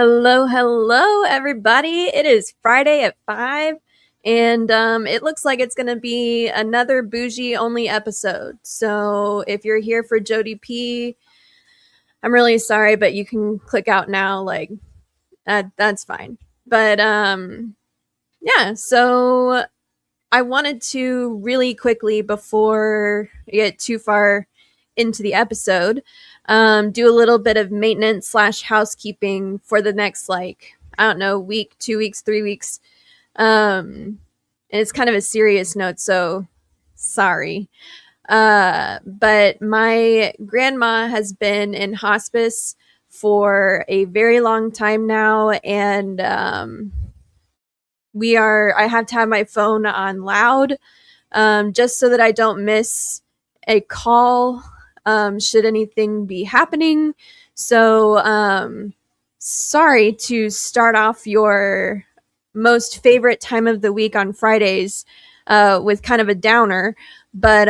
Hello, hello, everybody. It is Friday at 5, and it looks like it's going to be another bougie only episode. So if you're here for Jodi-P, I'm really sorry, but you can click out now. That's fine. But yeah, so I wanted to really quickly, before I get too far into the episode, do a little bit of maintenance slash housekeeping for the next, I don't know, week, 2 weeks, 3 weeks. And it's kind of a serious note, so sorry. But my grandma has been in hospice for a very long time now, and I have to have my phone on loud, just so that I don't miss a call, should anything be happening. So, sorry to start off your most favorite time of the week on Fridays with kind of a downer, but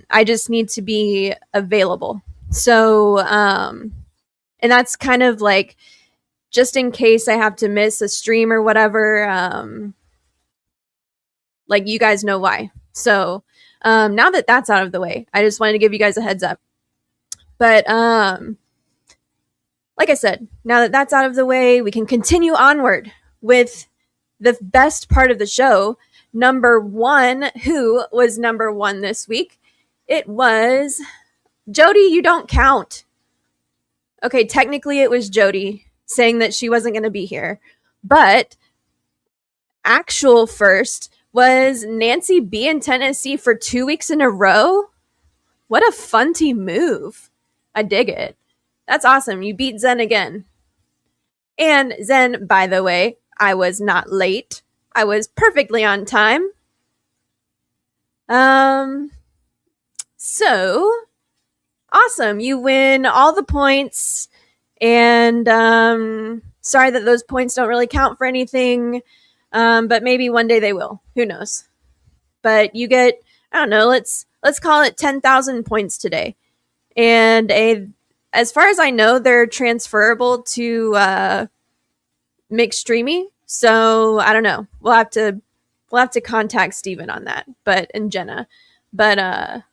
I just need to be available. So, and that's kind of like just in case I have to miss a stream or whatever, like you guys know why. So now that that's out of the way, I just wanted to give you guys a heads up. But like I said, now that that's out of the way, we can continue onward with the best part of the show. Number one, who was number one this week? It was Jodi. You don't count. Okay, technically it was Jodi saying that she wasn't going to be here, but actual first was Nancy B in Tennessee for 2 weeks in a row. What a funty move. I dig it. That's awesome. You beat Zen again. And Zen, by the way, I was not late. I was perfectly on time. So awesome. You win all the points, and sorry that those points don't really count for anything. But maybe one day they will. Who knows? But you get, I don't know, let's call it 10,000 points today. And as far as I know, they're transferable to McStreamy. So I don't know. We'll have to contact Steven on that, and Jenna. But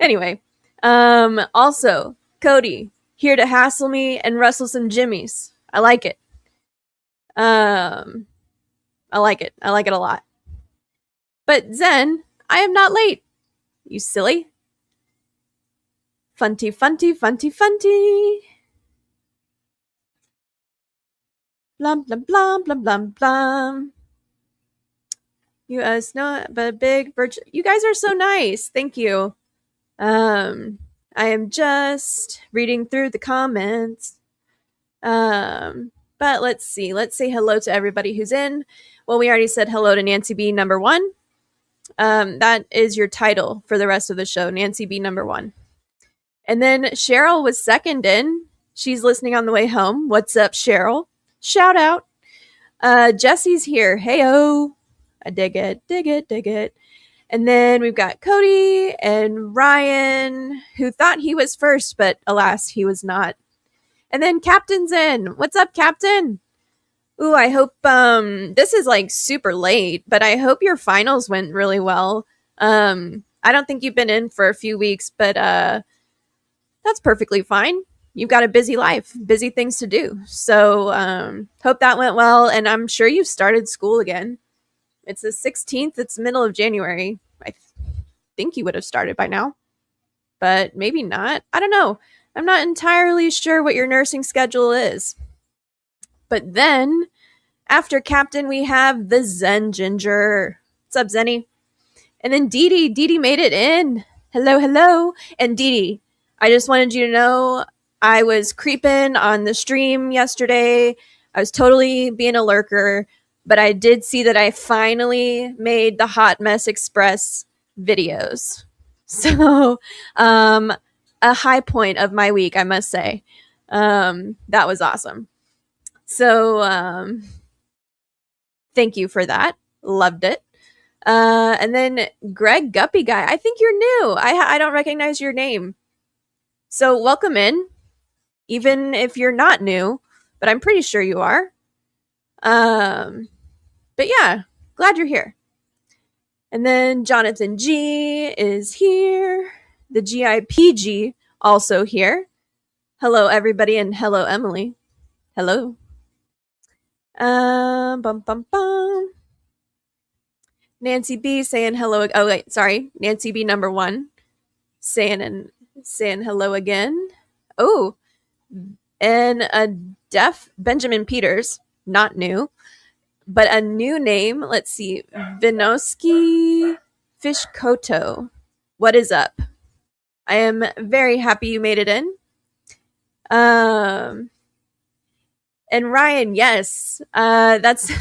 anyway. Also, Cody, here to hassle me and rustle some jimmies. I like it. I like it. I like it a lot. But Zen, I am not late. You silly. Funty, funty, funty, funty. Blum, blum, blum, blum, blum, blum. You know, but big virtue. You guys are so nice. Thank you. I am just reading through the comments. But let's see. Let's say hello to everybody who's in. Well, we already said hello to Nancy B number one. That is your title for the rest of the show, Nancy B number one. And then Cheryl was second in. She's listening on the way home. What's up, Cheryl? Shout out. Jesse's here. Hey-o. I dig it, dig it, dig it. And then we've got Cody and Ryan, who thought he was first, but alas, he was not. And then Captain's in. What's up, Captain? Ooh, I hope this is like super late, but I hope your finals went really well. I don't think you've been in for a few weeks, but that's perfectly fine. You've got a busy life, busy things to do. So hope that went well, and I'm sure you've started school again. It's the 16th. It's middle of January. I think you would have started by now, but maybe not. I don't know. I'm not entirely sure what your nursing schedule is. But then, after Captain, we have the Zen Ginger. What's up, Zenny? And then Dee Dee. Dee Dee made it in. Hello, hello. And Dee Dee, I just wanted you to know I was creeping on the stream yesterday. I was totally being a lurker, but I did see that I finally made the Hot Mess Express videos. So, a high point of my week, I must say. That was awesome. So, thank you for that. Loved it. And then Greg Guppy Guy, I think you're new. I don't recognize your name. So welcome in, even if you're not new. but I'm pretty sure you are. But yeah, glad you're here. And then Jonathan G is here. The GIPG also here. Hello, everybody, and hello, Emily. Hello. Bum bum bum. Nancy B saying hello. Oh wait, sorry, Nancy B number 1 saying hello again. Oh, and a deaf Benjamin Peters, not new, but a new name. Let's see, Vinoski Fishkoto. What is up? I am very happy you made it in. And Ryan, yes, that's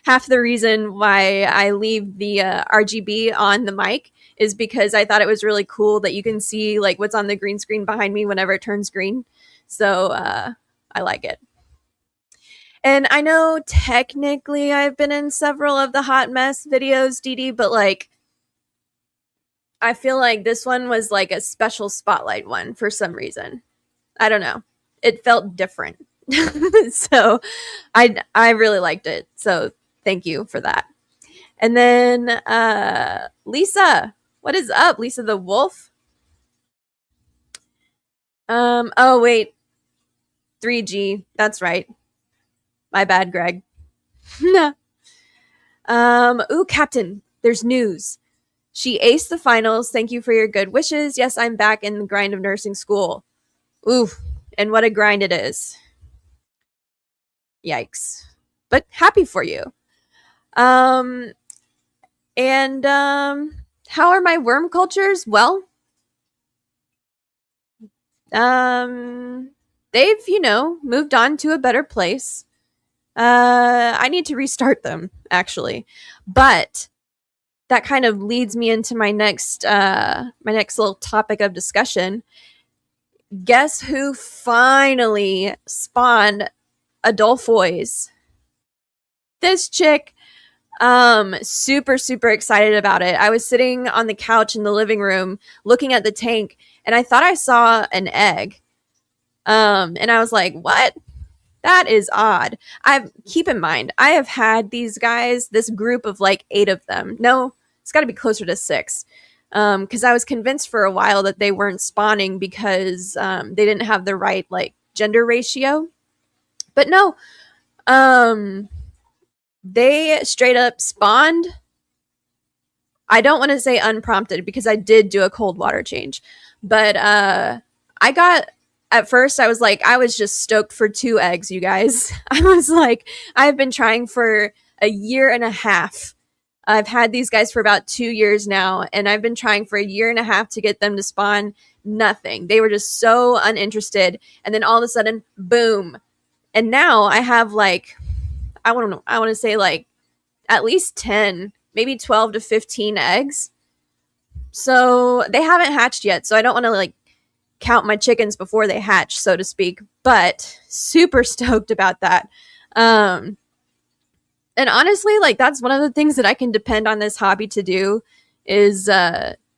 half the reason why I leave the RGB on the mic is because I thought it was really cool that you can see like what's on the green screen behind me whenever it turns green. So I like it. And I know technically I've been in several of the hot mess videos, Dee, but like I feel like this one was like a special spotlight one for some reason. I don't know. It felt different. So I really liked it. So thank you for that. And then Lisa, what is up? Lisa the Wolf. Oh wait. 3G. That's right. My bad, Greg. Ooh, Captain, there's news. She aced the finals. Thank you for your good wishes. Yes, I'm back in the grind of nursing school. Ooh, and what a grind it is. Yikes. But happy for you. And how are my worm cultures? Well, they've, moved on to a better place. I need to restart them, actually. But that kind of leads me into my next little topic of discussion. Guess who finally spawned Adolfois? This chick. Super, super excited about it. I was sitting on the couch in the living room looking at the tank and I thought I saw an egg. And I was like, what? That is odd. Keep in mind, I have had these guys, this group of like 8 of them. No, it's got to be closer to 6. Because I was convinced for a while that they weren't spawning because they didn't have the right like gender ratio. But no, they straight up spawned. I don't want to say unprompted because I did do a cold water change, but at first I was just stoked for 2 eggs, you guys. I was like, I've been trying for a year and a half. I've had these guys for about 2 years now, and I've been trying for a year and a half to get them to spawn. Nothing. They were just so uninterested. And then all of a sudden, boom. And now I have like, I want to say like at least 10, maybe 12 to 15 eggs. So they haven't hatched yet. So I don't want to like count my chickens before they hatch, so to speak, but super stoked about that. And honestly, like that's one of the things that I can depend on this hobby to do is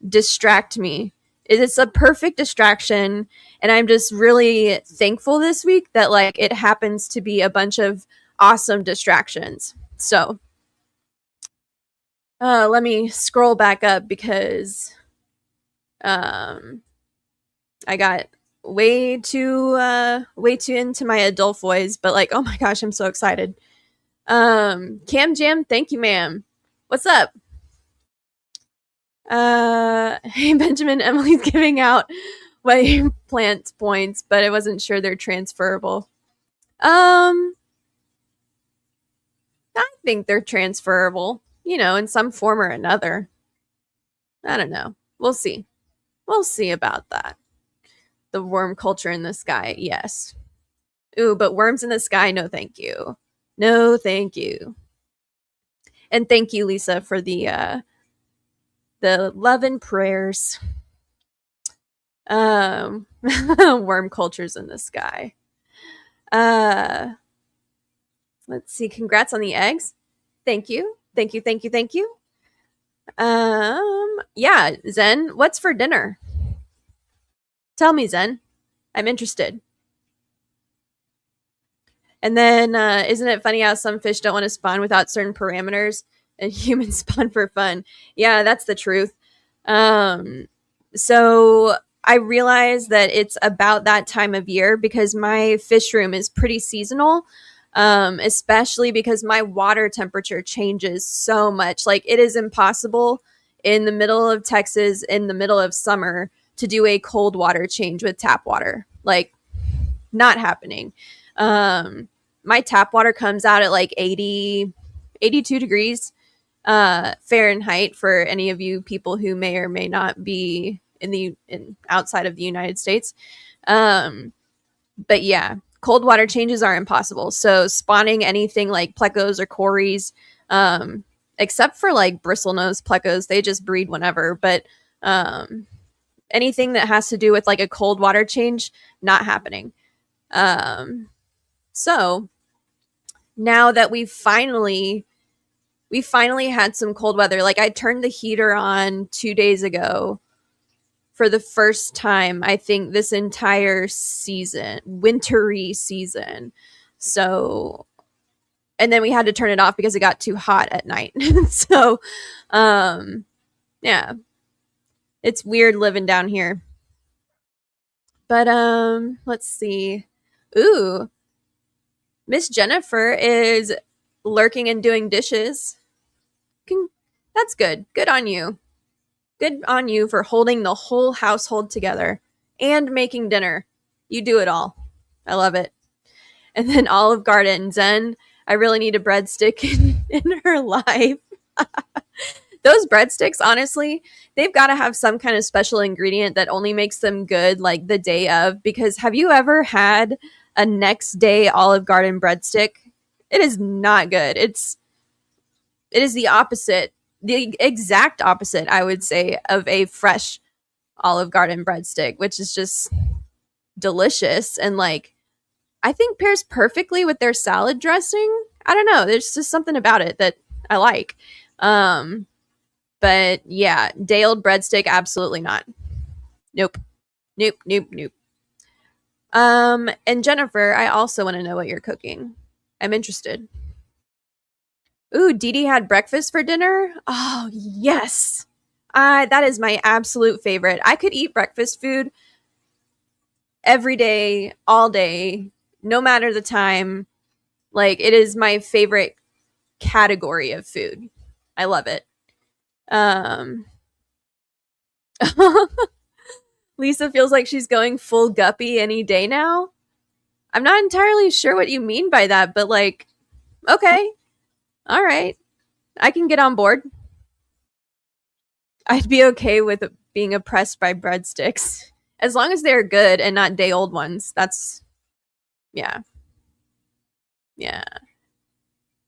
distract me. It's a perfect distraction, and I'm just really thankful this week that like it happens to be a bunch of awesome distractions. So let me scroll back up because I got way too into my Adolfois, but like, oh my gosh, I'm so excited. Cam Jam, thank you, ma'am. What's up? Hey, Benjamin, Emily's giving out wedding plant points, but I wasn't sure they're transferable. I think they're transferable, in some form or another. I don't know. We'll see. We'll see about that. The worm culture in the sky, yes. Ooh, but worms in the sky, no thank you. No thank you. And thank you, Lisa, for the love and prayers. Worm cultures in the sky. Let's see. Congrats on the eggs. Thank you. Thank you. Thank you. Thank you. Yeah, Zen, what's for dinner? Tell me, Zen. I'm interested. And then, isn't it funny how some fish don't want to spawn without certain parameters and humans spawn for fun? Yeah, that's the truth. Um, so I realized that it's about that time of year because my fish room is pretty seasonal, especially because my water temperature changes so much. Like, it is impossible in the middle of Texas in the middle of summer to do a cold water change with tap water. Like, not happening. My tap water comes out at like 80, 82 degrees Fahrenheit for any of you people who may or may not be in outside of the United States. But yeah, cold water changes are impossible. So spawning anything like plecos or cories, except for like bristlenose plecos, they just breed whenever. But anything that has to do with like a cold water change, not happening. So now that we finally had some cold weather, like I turned the heater on 2 days ago for the first time, I think, this entire season, wintry season. So, and then we had to turn it off because it got too hot at night. So, yeah, it's weird living down here. But, let's see. Ooh, Miss Jennifer is lurking and doing dishes. That's good. Good on you. Good on you for holding the whole household together and making dinner. You do it all. I love it. And then Olive Garden, Zen, I really need a breadstick in her life. Those breadsticks, honestly, they've got to have some kind of special ingredient that only makes them good like the day of. Because have you ever had a next day Olive Garden breadstick? It is not good. It is the opposite, the exact opposite, I would say, of a fresh Olive Garden breadstick, which is just delicious and like I think pairs perfectly with their salad dressing. I don't know. There's just something about it that I like. But yeah, day old breadstick, absolutely not. Nope. Nope. Nope. Nope. And Jennifer, I also want to know what you're cooking. I'm interested. Ooh, Dee Dee had breakfast for dinner. Oh, yes. That is my absolute favorite. I could eat breakfast food every day, all day, no matter the time. Like, it is my favorite category of food. I love it. Lisa feels like she's going full guppy any day now. I'm not entirely sure what you mean by that, but like, okay. All right. I can get on board. I'd be okay with being oppressed by breadsticks. As long as they're good and not day old ones. That's, yeah. Yeah.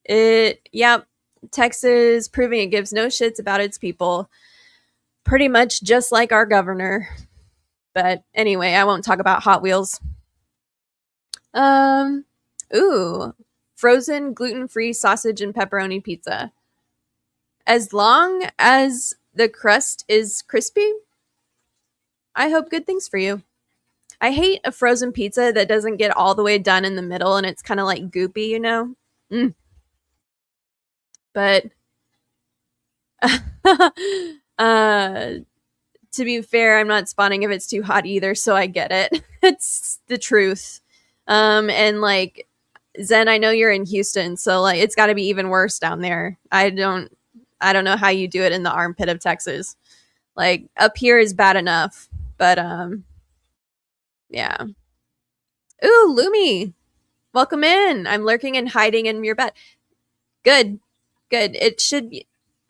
Yep. Texas proving it gives no shits about its people. Pretty much just like our governor. But anyway, I won't talk about Hot Wheels. Ooh. Frozen gluten-free sausage and pepperoni pizza. As long as the crust is crispy, I hope good things for you. I hate a frozen pizza that doesn't get all the way done in the middle and it's kind of like goopy, you know? But to be fair, I'm not spawning if it's too hot either, so I get it. It's the truth. And like Zen, I know you're in Houston, so like it's got to be even worse down there. I don't know how you do it in the armpit of Texas. Like up here is bad enough, but yeah. Ooh, Lumi, welcome in. I'm lurking and hiding in your bed. Good, good. It should be.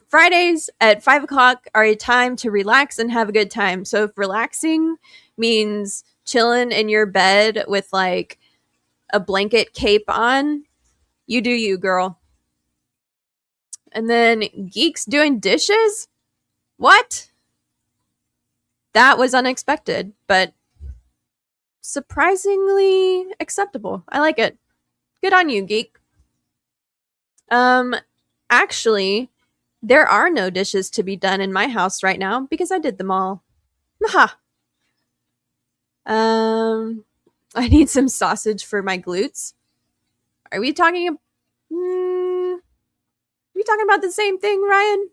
Fridays at 5 o'clock are a time to relax and have a good time. So if relaxing means chilling in your bed with like a blanket cape on, you do you, girl. And then Geeks doing dishes? What? That was unexpected, but surprisingly acceptable. I like it. Good on you, Geek. Actually, there are no dishes to be done in my house right now because I did them all. Haha. I need some sausage for my glutes. Are we talking? Are we talking about the same thing, Ryan?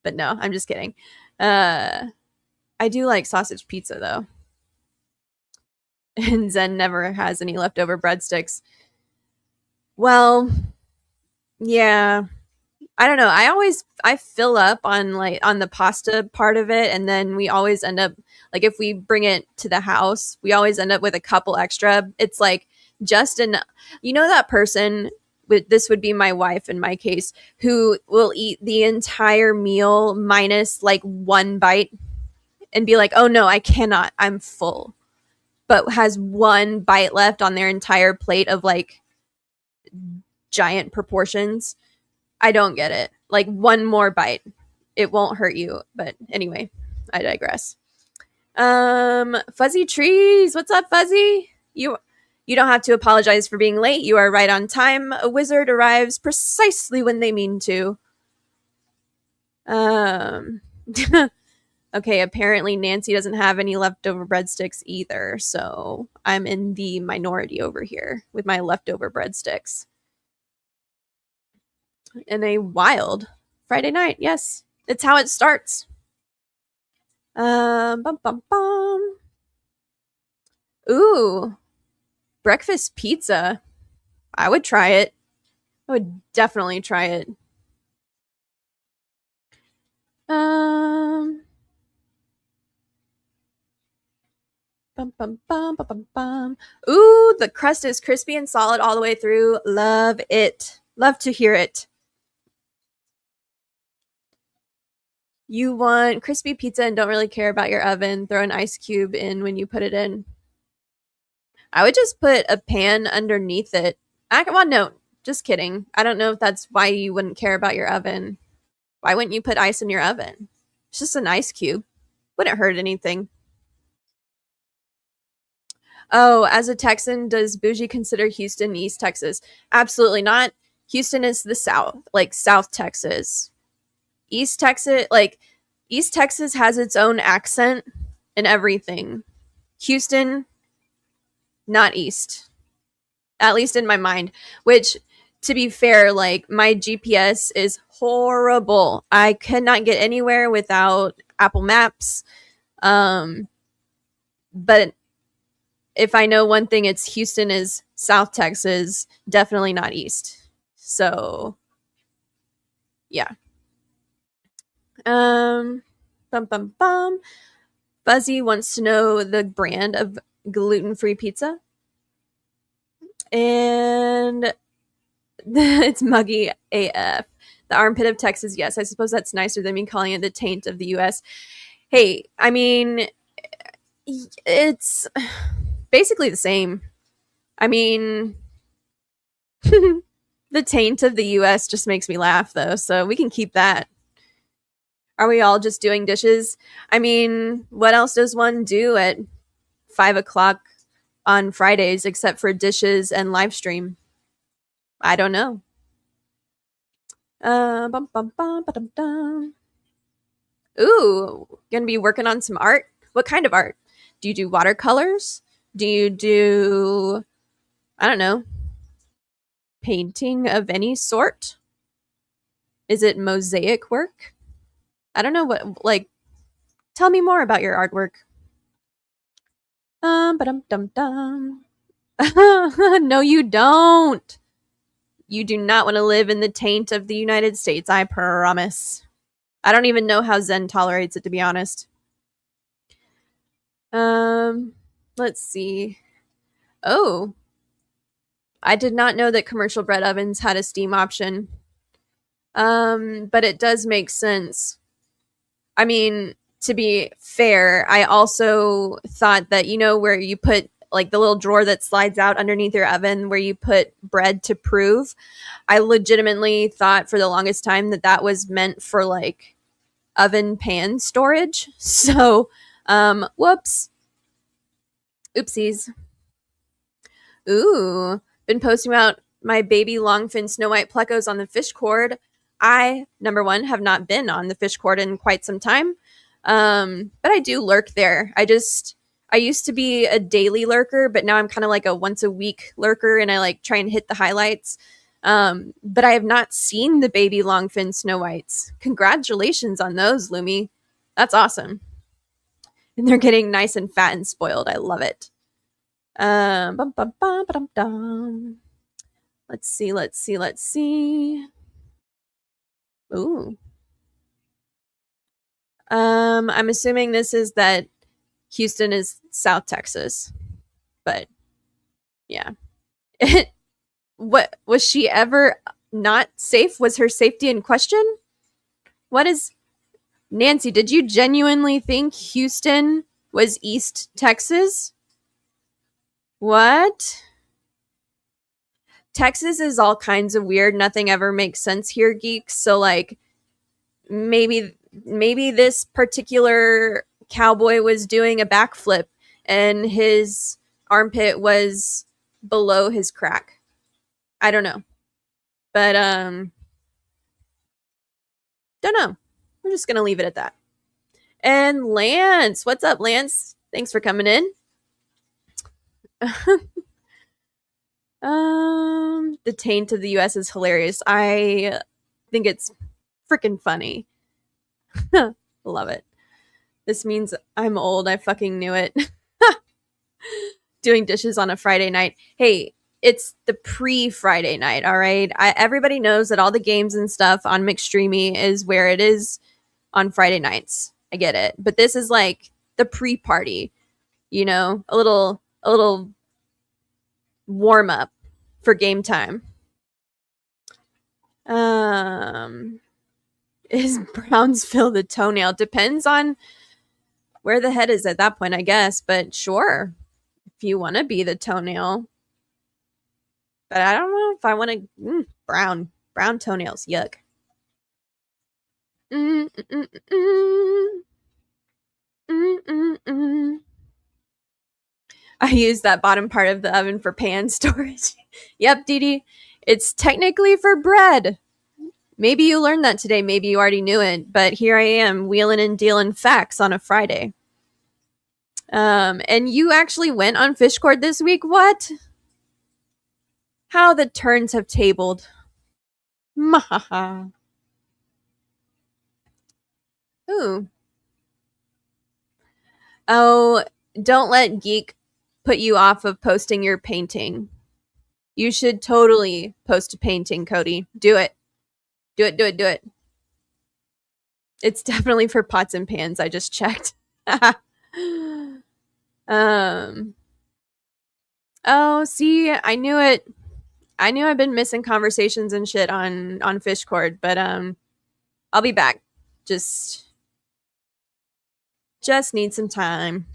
But no, I'm just kidding. I do like sausage pizza though, and Zen never has any leftover breadsticks. Well, yeah, I don't know. I fill up on like on the pasta part of it, and then we always end up like if we bring it to the house, we always end up with a couple extra. It's like just enough. You know that person with this would be my wife in my case who will eat the entire meal minus like one bite and be like, "Oh no, I cannot. I'm full." But has one bite left on their entire plate of like giant proportions. I don't get it. Like one more bite. It won't hurt you. But anyway, I digress. Fuzzy Trees. What's up, Fuzzy? You don't have to apologize for being late. You are right on time. A wizard arrives precisely when they mean to. Okay, apparently Nancy doesn't have any leftover breadsticks either, so I'm in the minority over here with my leftover breadsticks. And a wild Friday night, yes. It's how it starts. Bum bum bum. Ooh, breakfast pizza. I would try it. I would definitely try it. Bum bum bum bum bum bum. Ooh, the crust is crispy and solid all the way through. Love it. Love to hear it. You want crispy pizza and don't really care about your oven. Throw an ice cube in when you put it in. I would just put a pan underneath it. Well, no, just kidding. I don't know if that's why you wouldn't care about your oven. Why wouldn't you put ice in your oven? It's just an ice cube. Wouldn't hurt anything. Oh, as a Texan, does Bougie consider Houston East Texas? Absolutely not. Houston is the South, like South Texas. East Texas has its own accent and everything. Houston, not East. At least in my mind, which to be fair, like my GPS is horrible. I cannot get anywhere without Apple Maps. But if I know one thing, it's Houston is South Texas, definitely not East. So, yeah. Bum bum bum. Fuzzy wants to know the brand of gluten-free pizza. And it's muggy AF. The armpit of Texas, yes. I suppose that's nicer than me calling it the taint of the US. Hey, I mean, it's basically the same. I mean, the taint of the US just makes me laugh, though, so we can keep that. Are we all just doing dishes? I mean, what else does one do at 5 o'clock on Fridays except for dishes and live stream? I don't know. Bum, bum, bum, ba-dum, dum. Ooh, gonna be working on some art? What kind of art? Do you do watercolors? Do you do, I don't know, painting of any sort? Is it mosaic work? I don't know what, like, tell me more about your artwork. Ba-dum, dum, dum. No, you don't. You do not want to live in the taint of the United States, I promise. I don't even know how Zen tolerates it, to be honest. Let's see. Oh, I did not know that commercial bread ovens had a steam option. But it does make sense. I mean, to be fair, I also thought that, you know, where you put like the little drawer that slides out underneath your oven where you put bread to prove, I legitimately thought for the longest time that that was meant for like oven pan storage. So, whoops. Oopsies. Ooh, been posting about my baby longfin Snow White plecos on the fish cord. I, number one, have not been on the fish cord in quite some time. But I do lurk there. I used to be a daily lurker, but now I'm kind of like a once a week lurker, and I like try and hit the highlights. But I have not seen the baby longfin snow whites. Congratulations on those, Lumi. That's awesome. And they're getting nice and fat and spoiled. I love it. Bum, bum, bum, bum, bum. Let's see, let's see, let's see. Ooh. I'm assuming this is that Houston is South Texas, but yeah. What was she ever not safe? Was her safety in question? What is Nancy? Did you genuinely think Houston was East Texas? What? Texas is all kinds of weird. Nothing ever makes sense here, geeks. So like maybe this particular cowboy was doing a backflip and his armpit was below his crack. I don't know. But don't know. We're just going to leave it at that. And Lance, what's up, Lance? Thanks for coming in. The taint of the US is hilarious. I think it's freaking funny. Love it. This means I'm old. I fucking knew it. Doing dishes on a Friday night. Hey, it's the pre-Friday night, all right? Everybody knows that all the games and stuff on McStreamy is where it is on Friday nights. I get it. But this is like the pre-party, you know? A little warm up for game time. Is Brownsville the toenail? Depends on where the head is at that point, I guess. But sure, if you want to be the toenail. But I don't know if I want to. Brown toenails. Yuck. I use that bottom part of the oven for pan storage. Yep, Dee Dee. It's technically for bread. Maybe you learned that today. Maybe you already knew it. But here I am, wheeling and dealing facts on a Friday. And you actually went on Fish Court this week? What? How the turns have tabled. Mahaha. Ooh. Oh, don't let Geek put you off of posting your painting. You should totally post a painting, Cody. Do it. Do it. It's definitely for pots and pans. I just checked. Oh, see, I knew it. I knew I've been missing conversations and shit on Fishcord, but I'll be back. Just need some time.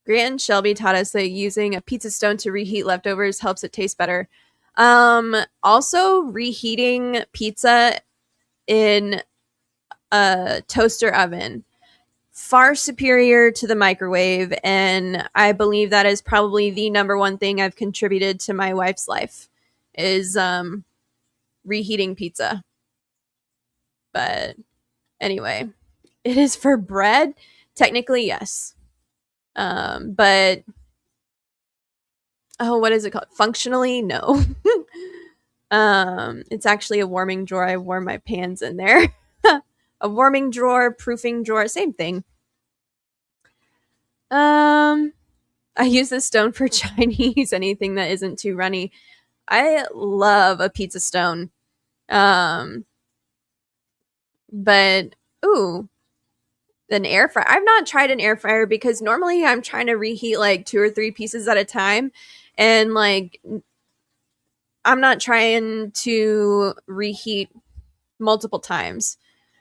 Grant and Shelby taught us that using a pizza stone to reheat leftovers helps it taste better. Also, reheating pizza in a toaster oven, far superior to the microwave, and I believe that is probably the number one thing I've contributed to my wife's life is reheating pizza. But anyway, it is for bread. Technically, yes. But what is it called? Functionally, no. It's actually a warming drawer. I warm my pans in there. A warming drawer, proofing drawer, same thing. I use this stone for Chinese, anything that isn't too runny. I love a pizza stone. But ooh, an air fryer. I've not tried an air fryer because normally I'm trying to reheat like 2 or 3 pieces at a time, and like I'm not trying to reheat multiple times.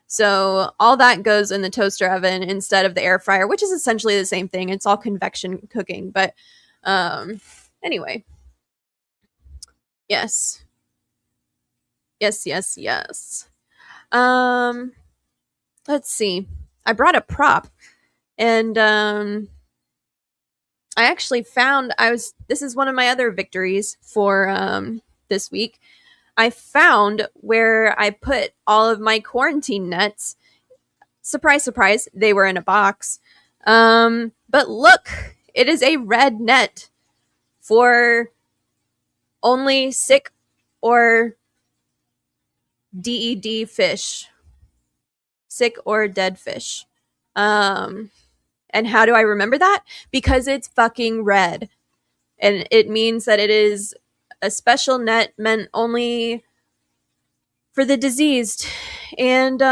So all that goes in the toaster oven instead of the air fryer, which is essentially the same thing. It's all convection cooking. But anyway. Yes. Let's see. I brought a prop, and I actually found this is one of my other victories for this week. I found where I put all of my quarantine nets. Surprise, surprise, they were in a box. But look, it is a red net for only sick or DED fish. Sick or dead fish. And how do I remember that? Because it's fucking red. And it means that it is a special net meant only for the diseased. And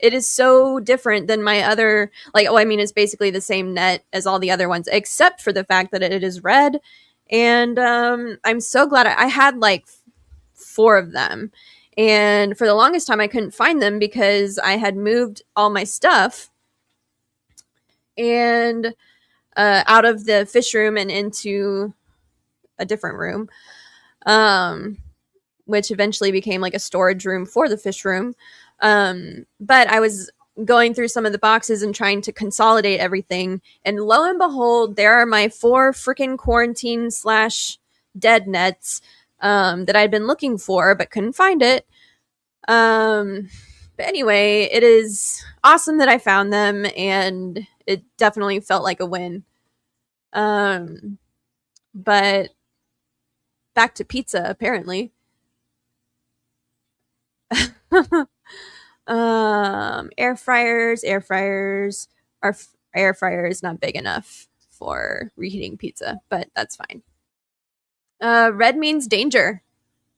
it is so different than my other, like, oh, I mean, it's basically the same net as all the other ones, except for the fact that it is red. And I'm so glad I had like 4 of them. And for the longest time, I couldn't find them because I had moved all my stuff and out of the fish room and into a different room, which eventually became like a storage room for the fish room. But I was going through some of the boxes and trying to consolidate everything. And lo and behold, there are my 4 freaking quarantine / dead nets that I'd been looking for but couldn't find it. But anyway, it is awesome that I found them, and it definitely felt like a win. But back to pizza, apparently. Air fryers. Our air fryer is not big enough for reheating pizza, but that's fine. Red means danger.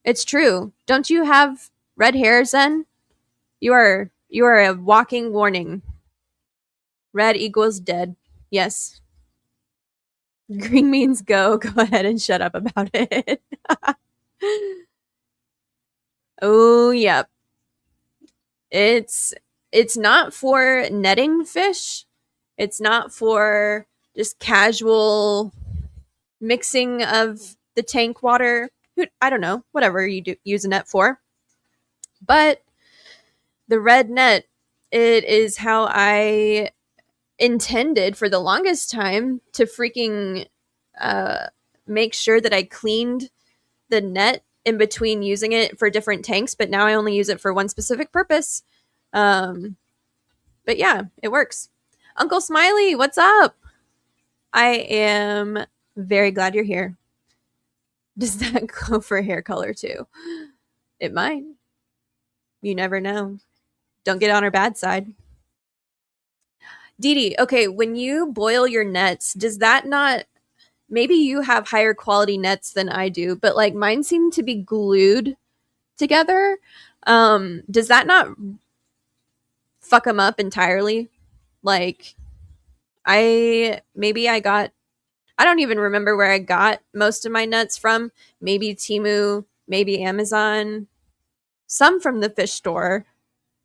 It's true. Don't you have red hair, Zen? You are a walking warning. Red equals dead. Yes. Green means go. Go ahead and shut up about it. Oh, yep. It's not for netting fish. It's not for just casual mixing of the tank water. I don't know, whatever you do use a net for. But the red net, it is how I intended for the longest time to freaking make sure that I cleaned the net in between using it for different tanks, but now I only use it for one specific purpose. But yeah, it works. Uncle Smiley, what's up? I am very glad you're here. Does that go for hair color too? It might. You never know. Don't get on her bad side. Dee Dee, okay, when you boil your nets, does that not, maybe you have higher quality nets than I do, but like mine seem to be glued together. Does that not fuck them up entirely? Like, I don't even remember where I got most of my nuts from. Maybe Temu, maybe Amazon, some from the fish store,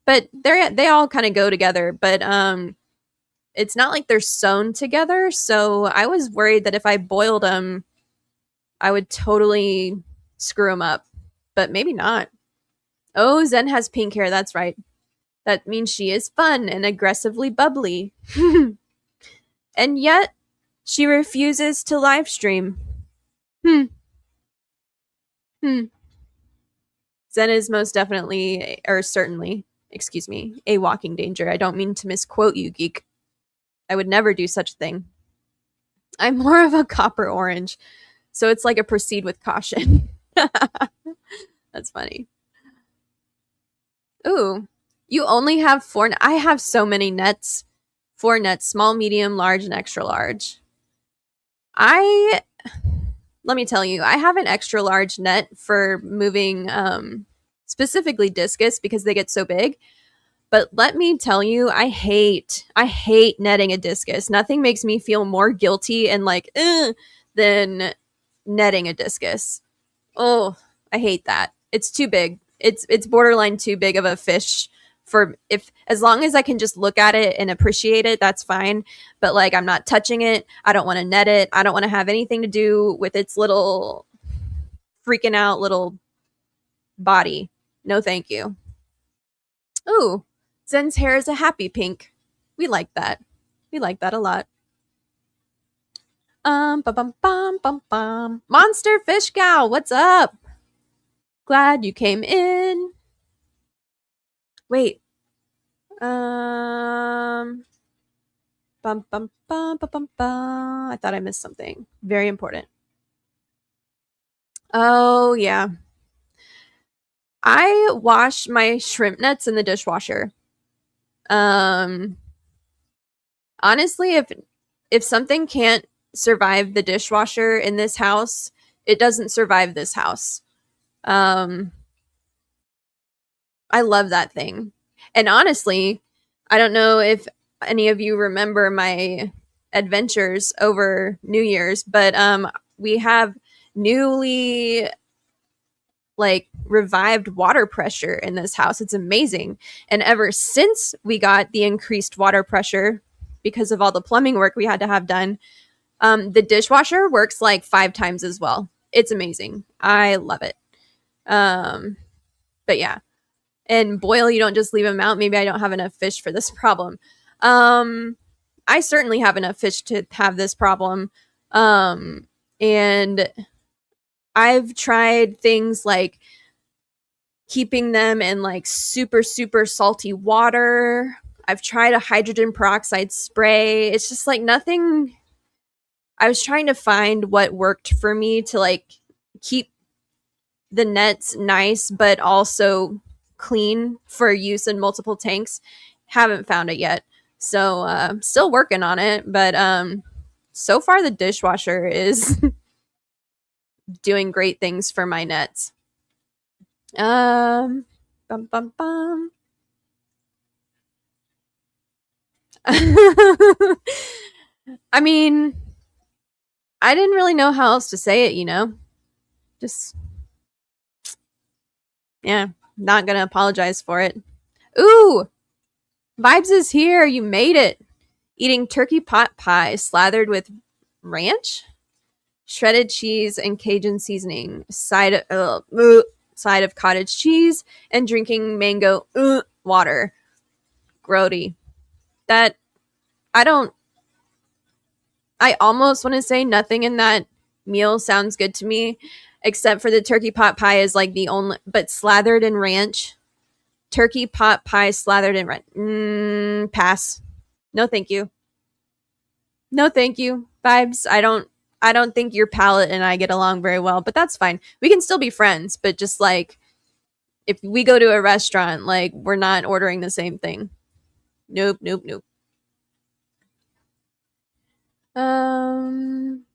but they all kind of go together. But it's not like they're sewn together. So I was worried that if I boiled them, I would totally screw them up. But maybe not. Oh, Zen has pink hair. That's right. That means she is fun and aggressively bubbly. And yet, she refuses to live stream. Hmm. Zen is most definitely, or certainly, excuse me, a walking danger. I don't mean to misquote you, geek. I would never do such a thing. I'm more of a copper orange, so it's like a proceed with caution. That's funny. Ooh, you only have 4. I have so many nets. 4 nets, small, medium, large, and extra large. Let me tell you, I have an extra large net for moving specifically discus because they get so big. But let me tell you, I hate netting a discus. Nothing makes me feel more guilty and like than netting a discus. Oh, I hate that. It's too big. It's borderline too big of a fish for as long as I can just look at it and appreciate it, that's fine. But like, I'm not touching it. I don't want to net it. I don't want to have anything to do with its little freaking out little body. No, thank you. Ooh, Zen's hair is a happy pink. We like that. We like that a lot. Bum, bum, bum, bum, bum. Monster Fish Gal, what's up? Glad you came in. Wait. Bum, bum, bum, bum, bum, bum. I thought I missed something very important. Oh, yeah. I wash my shrimp nets in the dishwasher. Um, honestly, if something can't survive the dishwasher in this house, it doesn't survive this house. Um, I love that thing. And honestly, I don't know if any of you remember my adventures over New Year's, but we have newly like revived water pressure in this house. It's amazing. And ever since we got the increased water pressure because of all the plumbing work we had to have done, the dishwasher works like 5 times as well. It's amazing. I love it. Um, but yeah. And boil, you don't just leave them out. Maybe I don't have enough fish for this problem. I certainly have enough fish to have this problem. And I've tried things like keeping them in like super, super salty water. I've tried a hydrogen peroxide spray. It's just like nothing. I was trying to find what worked for me to like keep the nets nice, but also clean for use in multiple tanks. Haven't found it yet. So still working on it. But so far the dishwasher is doing great things for my nets. Bum, bum, bum. I mean, I didn't really know how else to say it, you know? Just, yeah, not gonna apologize for it. Ooh, Vibes is here. You made it. Eating turkey pot pie slathered with ranch, shredded cheese, and Cajun seasoning. Side of cottage cheese and drinking mango water. Grody. That I don't. I almost want to say nothing in that meal sounds good to me, except for the turkey pot pie is like the only, but slathered in ranch. Turkey pot pie slathered in ranch. Pass. No, thank you. No, thank you. Vibes. I don't think your palate and I get along very well, but that's fine. We can still be friends, but just like if we go to a restaurant, like we're not ordering the same thing. Nope, nope, nope. Um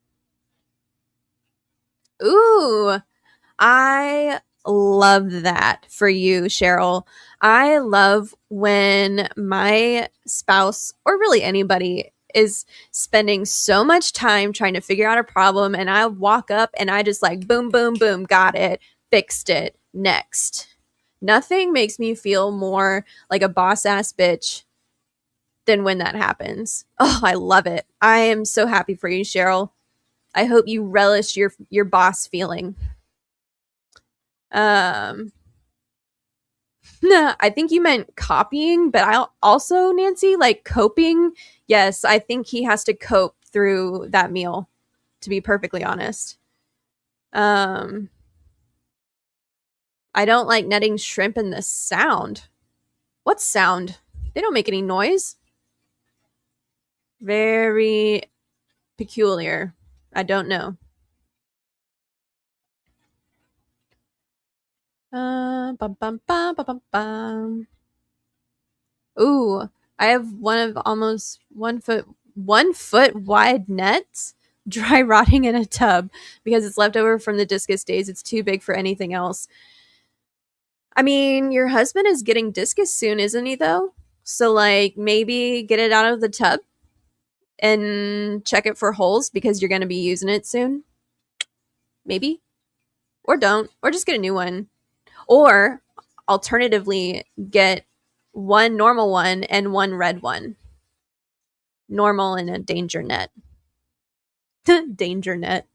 Ooh, I love that for you, Cheryl. I love when my spouse or really anybody is spending so much time trying to figure out a problem and I walk up and I just like boom boom boom got it, fixed it, next. Nothing makes me feel more like a boss ass bitch than when that happens. Oh, I love it. I am so happy for you, Cheryl. I hope you relish your boss feeling. Um, I think you meant copying, but I also, Nancy, like coping. Yes, I think he has to cope through that meal, to be perfectly honest. Um, I don't like netting shrimp in the sound. What sound? They don't make any noise. Very peculiar. I don't know. Bum, bum, bum, bum, bum, bum. Ooh, I have one of almost 1 foot wide nets dry rotting in a tub because it's left over from the discus days. It's too big for anything else. I mean, your husband is getting discus soon, isn't he though? So like maybe get it out of the tub and check it for holes because you're going to be using it soon. Maybe. Or don't. Or just get a new one. Or alternatively get one normal one and one red one. Normal and a danger net. Danger net.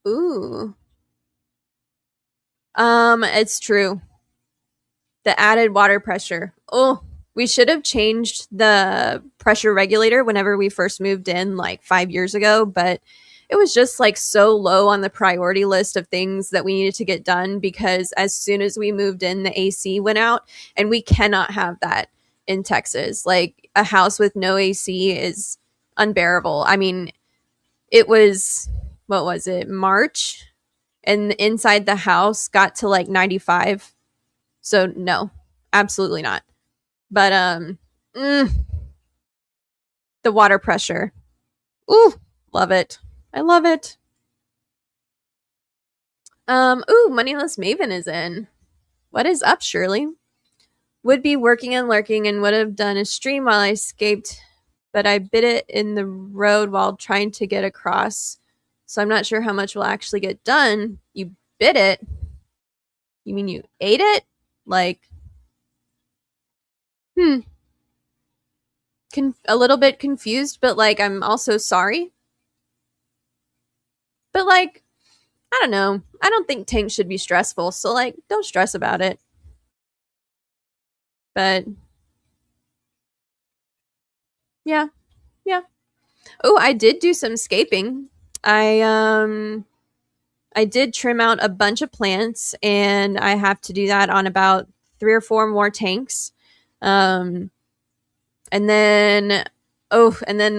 Ooh. It's true. The added water pressure. Oh, we should have changed the pressure regulator whenever we first moved in like 5 years ago, but it was just like so low on the priority list of things that we needed to get done because as soon as we moved in, the AC went out and we cannot have that. in Texas. Like a house with no AC is unbearable. I mean, it was, what was it, March? And inside the house got to like 95. So no, absolutely not. But the water pressure. Ooh, love it. I love it. Ooh, Moneyless Maven is in. What is up, Shirley? Would be working and lurking and would have done a stream while I escaped, but I bit it in the road while trying to get across. So I'm not sure how much will actually get done. You bit it? You mean you ate it? Like, a little bit confused, but like, I'm also sorry. But like, I don't know. I don't think tanks should be stressful. So like, don't stress about it. But yeah, yeah. Oh, I did do some scaping. I did trim out a bunch of plants, and I have to do that on about 3 or 4 more tanks. And then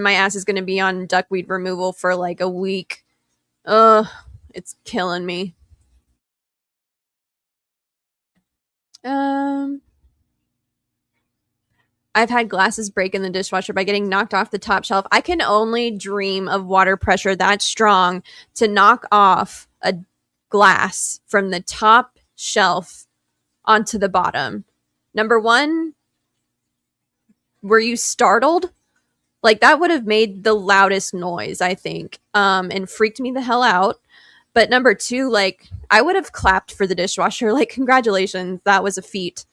my ass is going to be on duckweed removal for like a week. Ugh, it's killing me. I've had glasses break in the dishwasher by getting knocked off the top shelf. I can only dream of water pressure that strong to knock off a glass from the top shelf onto the bottom. Number one, were you startled? Like, that would have made the loudest noise, I think, and freaked me the hell out. But number two, like, I would have clapped for the dishwasher. Like, congratulations, that was a feat.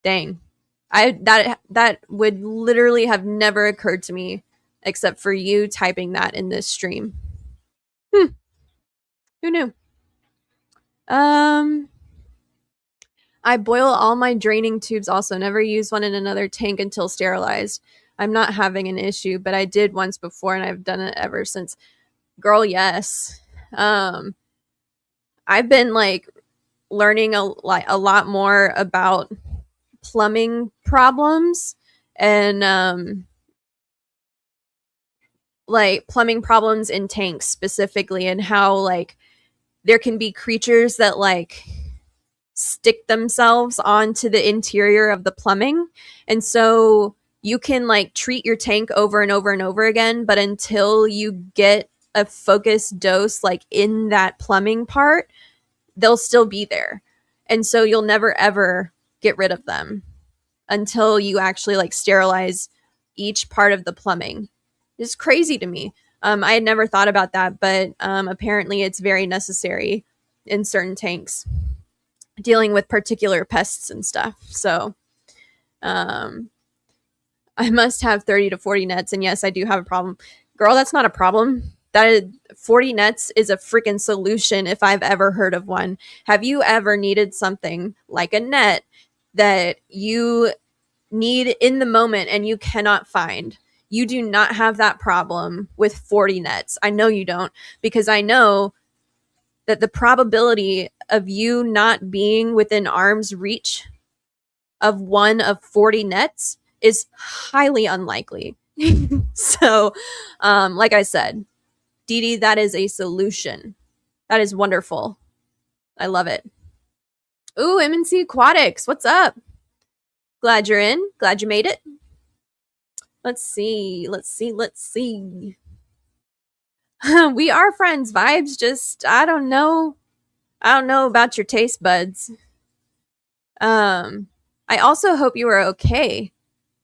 Dang. That would literally have never occurred to me except for you typing that in this stream. Who knew? I boil all my draining tubes also. Never use one in another tank until sterilized. I'm not having an issue, but I did once before and I've done it ever since. Girl, yes. I've been like learning a lot more about plumbing problems and like plumbing problems in tanks specifically, and how like there can be creatures that like stick themselves onto the interior of the plumbing. And so you can like treat your tank over and over and over again, but until you get a focused dose like in that plumbing part, they'll still be there. And so you'll never ever get rid of them until you actually like sterilize each part of the plumbing. It's crazy to me. I had never thought about that, but apparently it's very necessary in certain tanks dealing with particular pests and stuff. So I must have 30 to 40 nets, and yes, I do have a problem. Girl, that's not a problem. That is, 40 nets is a freaking solution if I've ever heard of one. Have you ever needed something like a net that you need in the moment and you cannot find? You do not have that problem with 40 nets. I know you don't, because I know that the probability of you not being within arm's reach of one of 40 nets is highly unlikely. So, like I said, Dee Dee, that is a solution. That is wonderful. I love it. Ooh, MNC Aquatics, what's up? Glad you're in. Glad you made it. Let's see. We are friends, vibes. Just, I don't know about your taste buds. I also hope you are okay,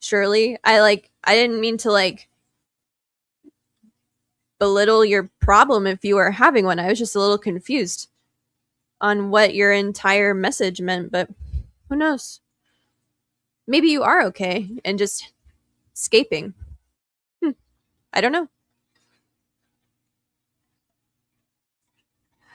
Shirley. I didn't mean to like belittle your problem if you were having one. I was just a little confused on what your entire message meant, but who knows? Maybe you are okay and just escaping. I don't know.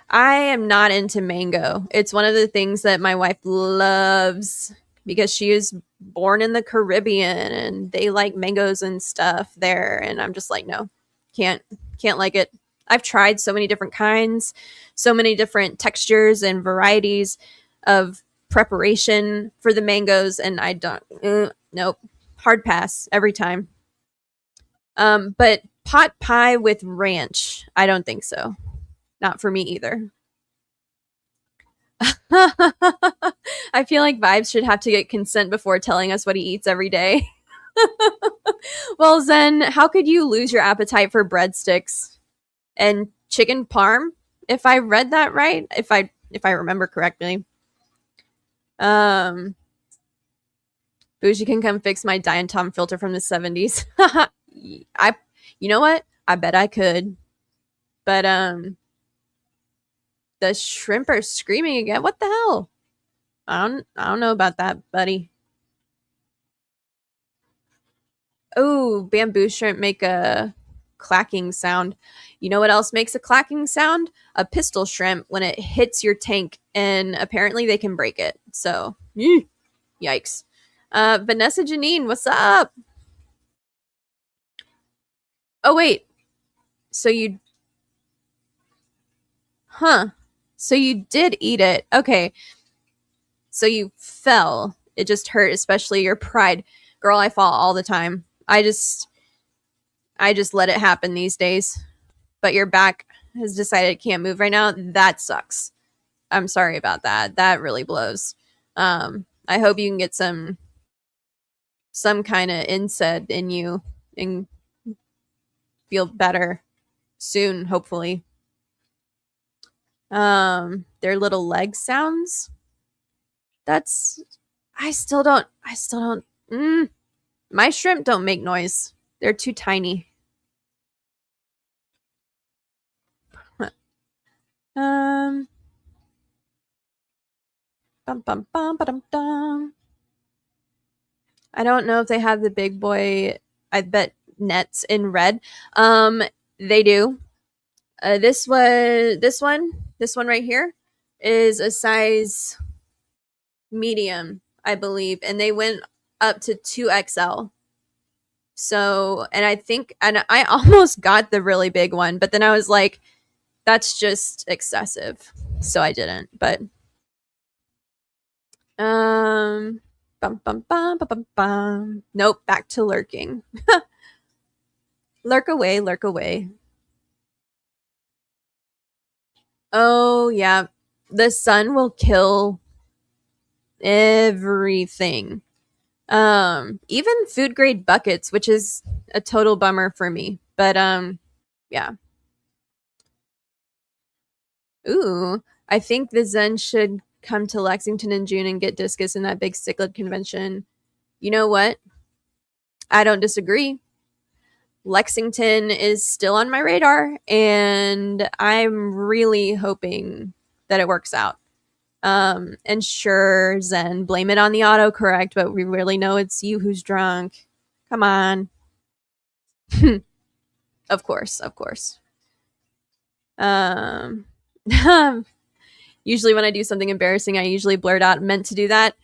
I am not into mango. It's one of the things that my wife loves because she was born in the Caribbean and they like mangoes and stuff there. And I'm just like, no, can't like it. I've tried so many different kinds, so many different textures and varieties of preparation for the mangoes, and I don't. Nope, hard pass every time. But pot pie with ranch, I don't think so. Not for me either. I feel like Vibes should have to get consent before telling us what he eats every day. Well, Zen, how could you lose your appetite for breadsticks and chicken parm? If I read that right, if I remember correctly. Bougie can come fix my Diantom filter from the 70s. You know what? I bet I could. But the shrimp are screaming again. What the hell? I don't know about that, buddy. Oh, bamboo shrimp make a clacking sound. You know what else makes a clacking sound? A pistol shrimp when it hits your tank, and apparently they can break it. So, yikes. Vanessa Janine, what's up? Oh, wait. So you... Huh. So you did eat it. Okay. So you fell. It just hurt, especially your pride. Girl, I fall all the time. I just let it happen these days. But your back has decided it can't move right now. That sucks. I'm sorry about that. That really blows. I hope you can get some kind of NSAID in you and feel better soon, hopefully. Their little leg sounds. I still don't my shrimp don't make noise. They're too tiny. Bum, bum, bum, ba-dum, dum. I don't know if they have the big boy, I bet, nets in red. They do. This one right here is a size medium, I believe, and they went up to 2XL. So, and I almost got the really big one, but then I was like, that's just excessive. So I didn't, but bum, bum, bum, bum, bum, bum. Nope, back to lurking. Lurk away, lurk away. Oh, yeah. The sun will kill everything. Even food grade buckets, which is a total bummer for me. But yeah. Ooh, I think the Zen should come to Lexington in June and get discus in that big cichlid convention. You know what? I don't disagree. Lexington is still on my radar, and I'm really hoping that it works out. And sure, Zen, blame it on the autocorrect, but we really know it's you who's drunk. Come on. Of course, of course. Usually when I do something embarrassing, I usually blurt out meant to do that.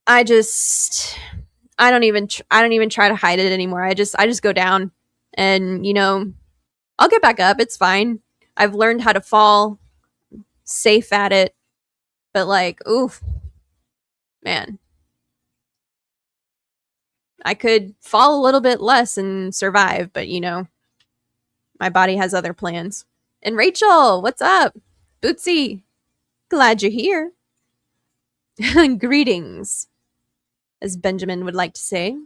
I don't even try to hide it anymore. I just go down, and I'll get back up. It's fine. I've learned how to fall, safe at it. But like, oof, man, I could fall a little bit less and survive, but my body has other plans. And Rachel, what's up? Bootsy, glad you're here. Greetings, as Benjamin would like to say.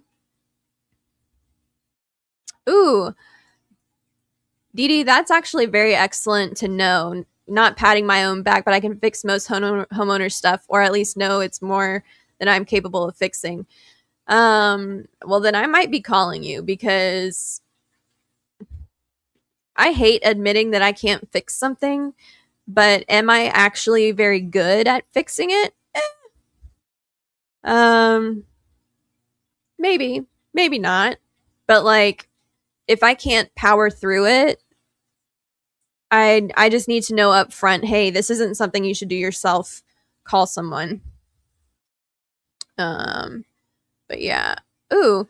Ooh, Dee, that's actually very excellent to know. Not patting my own back, but I can fix most homeowner stuff, or at least know it's more than I'm capable of fixing. Well, then I might be calling you, because I hate admitting that I can't fix something, but am I actually very good at fixing it? Maybe, maybe not. But like, if I can't power through it, I just need to know up front, hey, this isn't something you should do yourself. Call someone. But yeah. Ooh.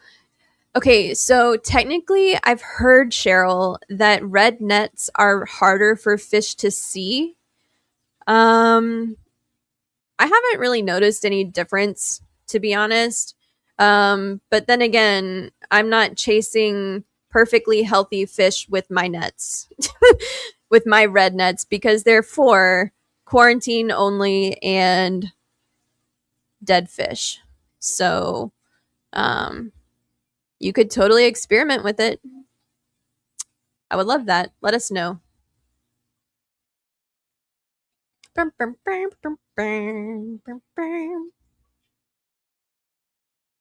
Okay, so technically I've heard, Cheryl, that red nets are harder for fish to see. I haven't really noticed any difference, to be honest. But then again, I'm not chasing perfectly healthy fish with my nets, with my red nets, because they're for quarantine only and dead fish. So, um, you could totally experiment with it. I would love that. Let us know.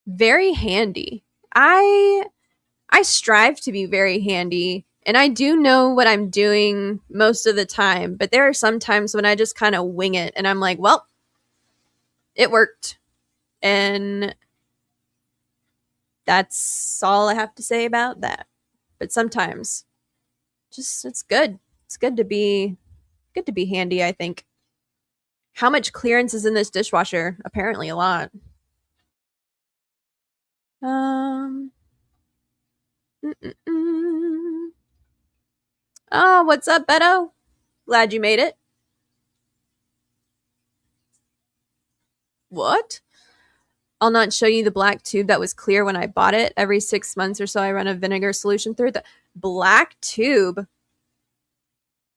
Very handy. I I strive to be very handy and I do know what I'm doing most of the time, but there are some times when I just kind of wing it and I'm like, well, it worked. And that's all I have to say about that. But sometimes just it's good. It's good to be handy, I think. How much clearance is in this dishwasher? Apparently a lot. Um mm-mm-mm. Oh, what's up, Beto? Glad you made it. What? I'll not show you the black tube that was clear when I bought it. Every 6 months or so, I run a vinegar solution through the black tube.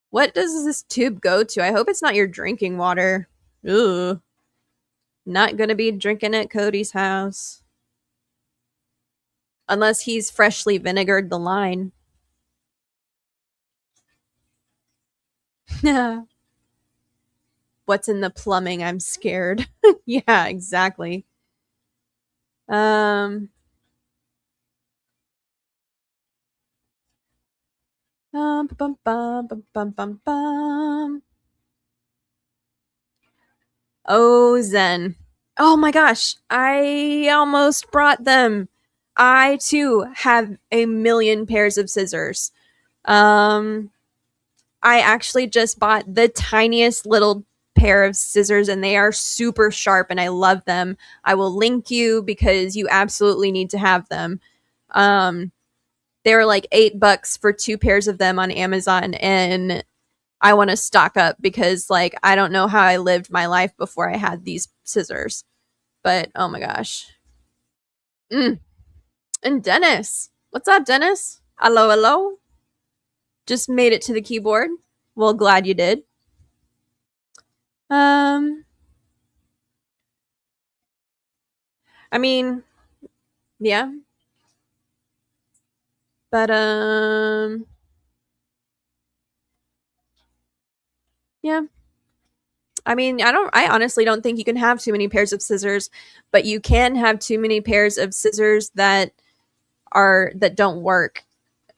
What does this tube go to? I hope it's not your drinking water. Ugh. Not gonna be drinking at Cody's house. Unless he's freshly vinegared the line. What's in the plumbing? I'm scared. Yeah, exactly. Um, bum, bum, bum, bum, bum, bum, bum. Oh, Zen. Oh my gosh, I almost brought them. I too have a million pairs of scissors. Um, I actually just bought the tiniest little pair of scissors and they are super sharp and I love them. I will link you because you absolutely need to have them. Um, they were like $8 for two pairs of them on Amazon and I want to stock up because like I don't know how I lived my life before I had these scissors. But oh my gosh. Mm. And Dennis. What's up, Dennis? Hello, hello. Just made it to the keyboard. Well, glad you did. Um, I mean, yeah. But yeah. I mean, I honestly don't think you can have too many pairs of scissors, but you can have too many pairs of scissors that don't work.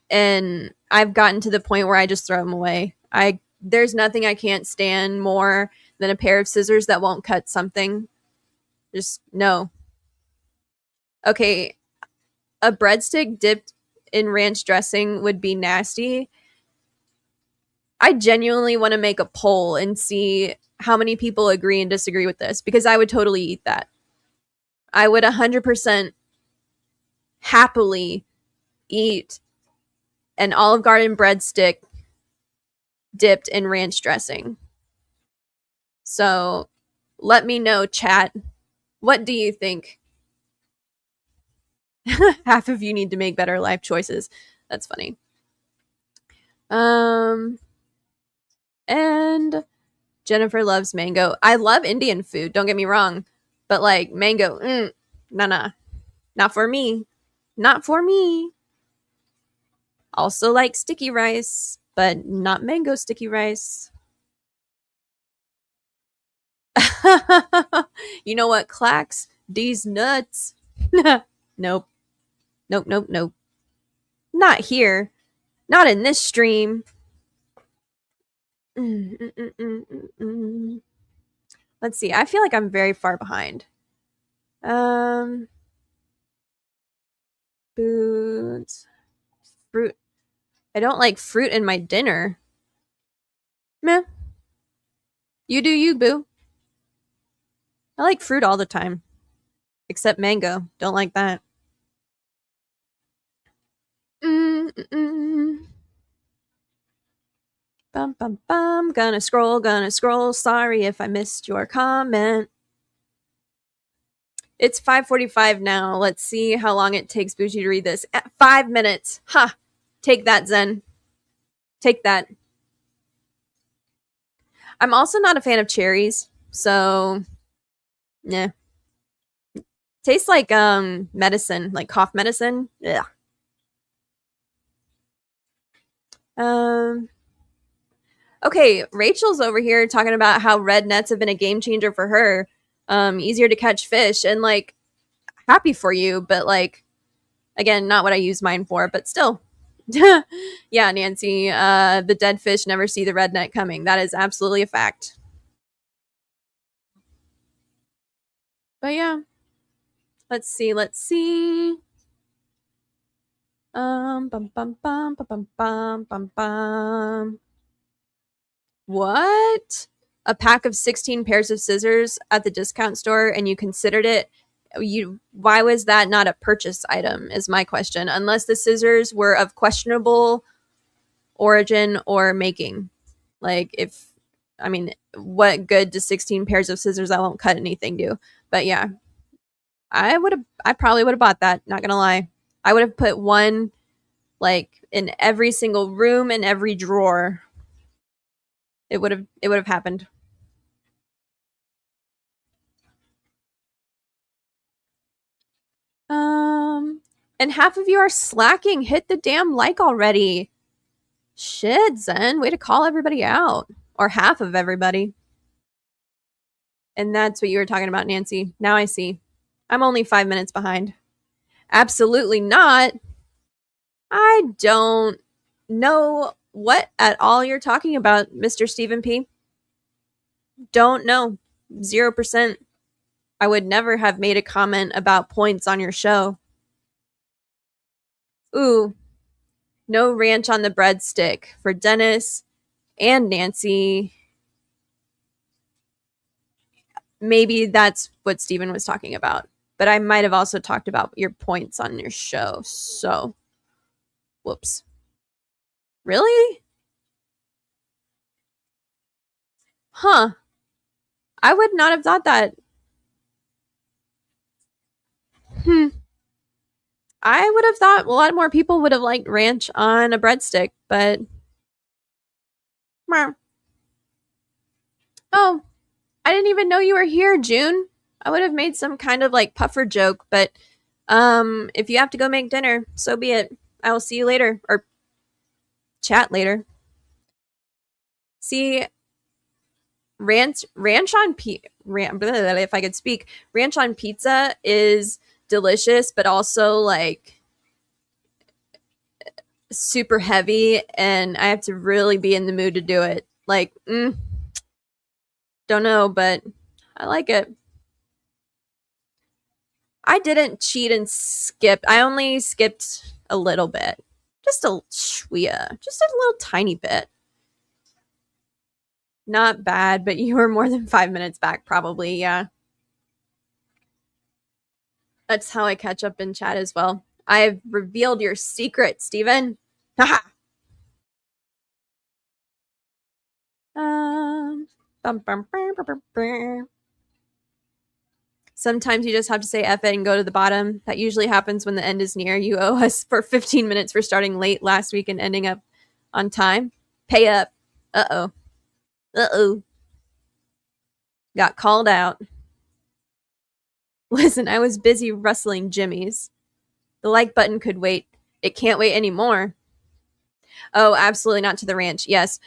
And I've gotten to the point where I just throw them away. I There's nothing I can't stand more than a pair of scissors that won't cut something. Just no. Okay, a breadstick dipped in ranch dressing would be nasty. I genuinely want to make a poll and see how many people agree and disagree with this because I would totally eat that. I would 100% happily eat an Olive Garden breadstick dipped in ranch dressing. So let me know, chat. What do you think? Half of you need to make better life choices. That's funny. Um, and Jennifer loves mango. I love Indian food. Don't get me wrong, but like mango, nah, not for me. Not for me. Also like sticky rice, but not mango sticky rice. You know what clacks? These nuts. Nope. Nope, nope, nope. Not here. Not in this stream. Mm, mm, mm, mm, mm, mm. Let's see. I feel like I'm very far behind. Um, Foods. Fruit. I don't like fruit in my dinner. Meh. You do you, boo. I like fruit all the time. Except mango. Don't like that. Mm-mm. Bum, bum, bum. Gonna scroll. Sorry if I missed your comment. It's 5:45 now. Let's see how long it takes Bougie to read this. 5 minutes. Ha! Take that, Zen. Take that. I'm also not a fan of cherries, so yeah. Tastes like medicine, like cough medicine. Yeah. Okay, Rachel's over here talking about how red nets have been a game changer for her. Easier to catch fish, and like happy for you, but like again, not what I use mine for, but still. Yeah, Nancy, the dead fish never see the red net coming. That is absolutely a fact. But yeah. Let's see. Bum bum bum bum bum bum bum bum. What? A pack of 16 pairs of scissors at the discount store and you considered it? Why was that not a purchase item is my question, unless the scissors were of questionable origin or making. Like if I mean, what good does 16 pairs of scissors that won't cut anything do? But yeah, I probably would have bought that, not going to lie. I would have put one like in every single room and every drawer. It would have happened. And half of you are slacking. Hit the damn like already. Shit, Zen. Way to call everybody out. Or half of everybody. And that's what you were talking about, Nancy. Now I see. I'm only 5 minutes behind. Absolutely not. I don't know what at all you're talking about, Mr. Stephen P. Don't know. 0%. I would never have made a comment about points on your show. Ooh, no ranch on the breadstick for Dennis and Nancy. Maybe that's what Steven was talking about. But I might have also talked about your points on your show. So, whoops. Really? Huh. I would not have thought that. I would have thought a lot more people would have liked ranch on a breadstick, but. Oh, I didn't even know you were here, June. I would have made some kind of like puffer joke, but if you have to go make dinner, so be it. I will see you later or chat later. See, ranch on if I could speak, ranch on pizza is delicious, but also like super heavy, and I have to really be in the mood to do it. Like, don't know, but I like it. I didn't cheat and skip. I only skipped a little bit. Just a shwea. Just a little tiny bit. Not bad, but you were more than 5 minutes back, probably, yeah. That's how I catch up in chat as well. I have revealed your secret, Steven. Haha. Sometimes you just have to say F it and go to the bottom. That usually happens when the end is near. You owe us for 15 minutes for starting late last week and ending up on time. Pay up. Uh-oh. Uh-oh. Got called out. Listen, I was busy rustling jimmies. The like button could wait. It can't wait anymore. Oh, absolutely not to the ranch. Yes.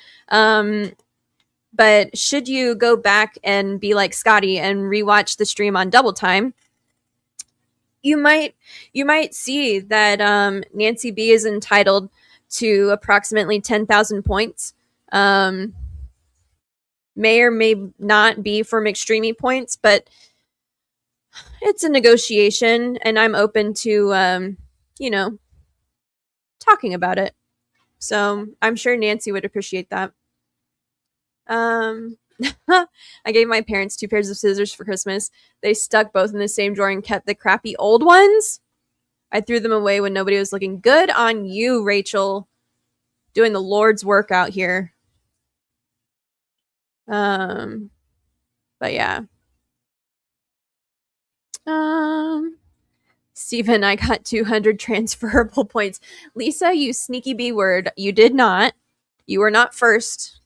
But should you go back and be like Scotty and rewatch the stream on double time, you might see that Nancy B is entitled to approximately 10,000 points. May or may not be for McStreamy points, but it's a negotiation, and I'm open to talking about it. So I'm sure Nancy would appreciate that. I gave my parents 2 pairs of scissors for Christmas. They stuck both in the same drawer and kept the crappy old ones. I threw them away when nobody was looking. Good on you, Rachel. Doing the Lord's work out here. But yeah. Steven, I got 200 transferable points. Lisa, you sneaky B word. You did not. You were not first.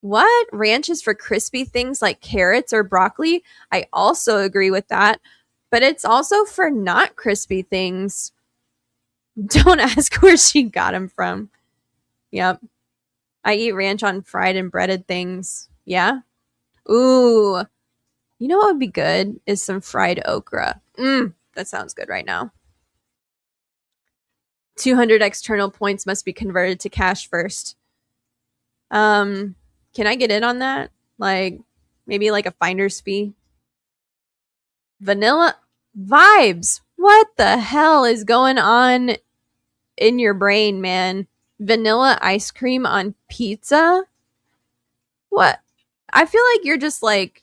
What? Ranch is for crispy things like carrots or broccoli? I also agree with that. But it's also for not crispy things. Don't ask where she got them from. Yep. I eat ranch on fried and breaded things. Yeah? Ooh. You know what would be good? Is some fried okra. That sounds good right now. 200 external points must be converted to cash first. Can I get in on that? Like, maybe like a finder's fee? Vanilla vibes. What the hell is going on in your brain, man? Vanilla ice cream on pizza? What? I feel like you're just like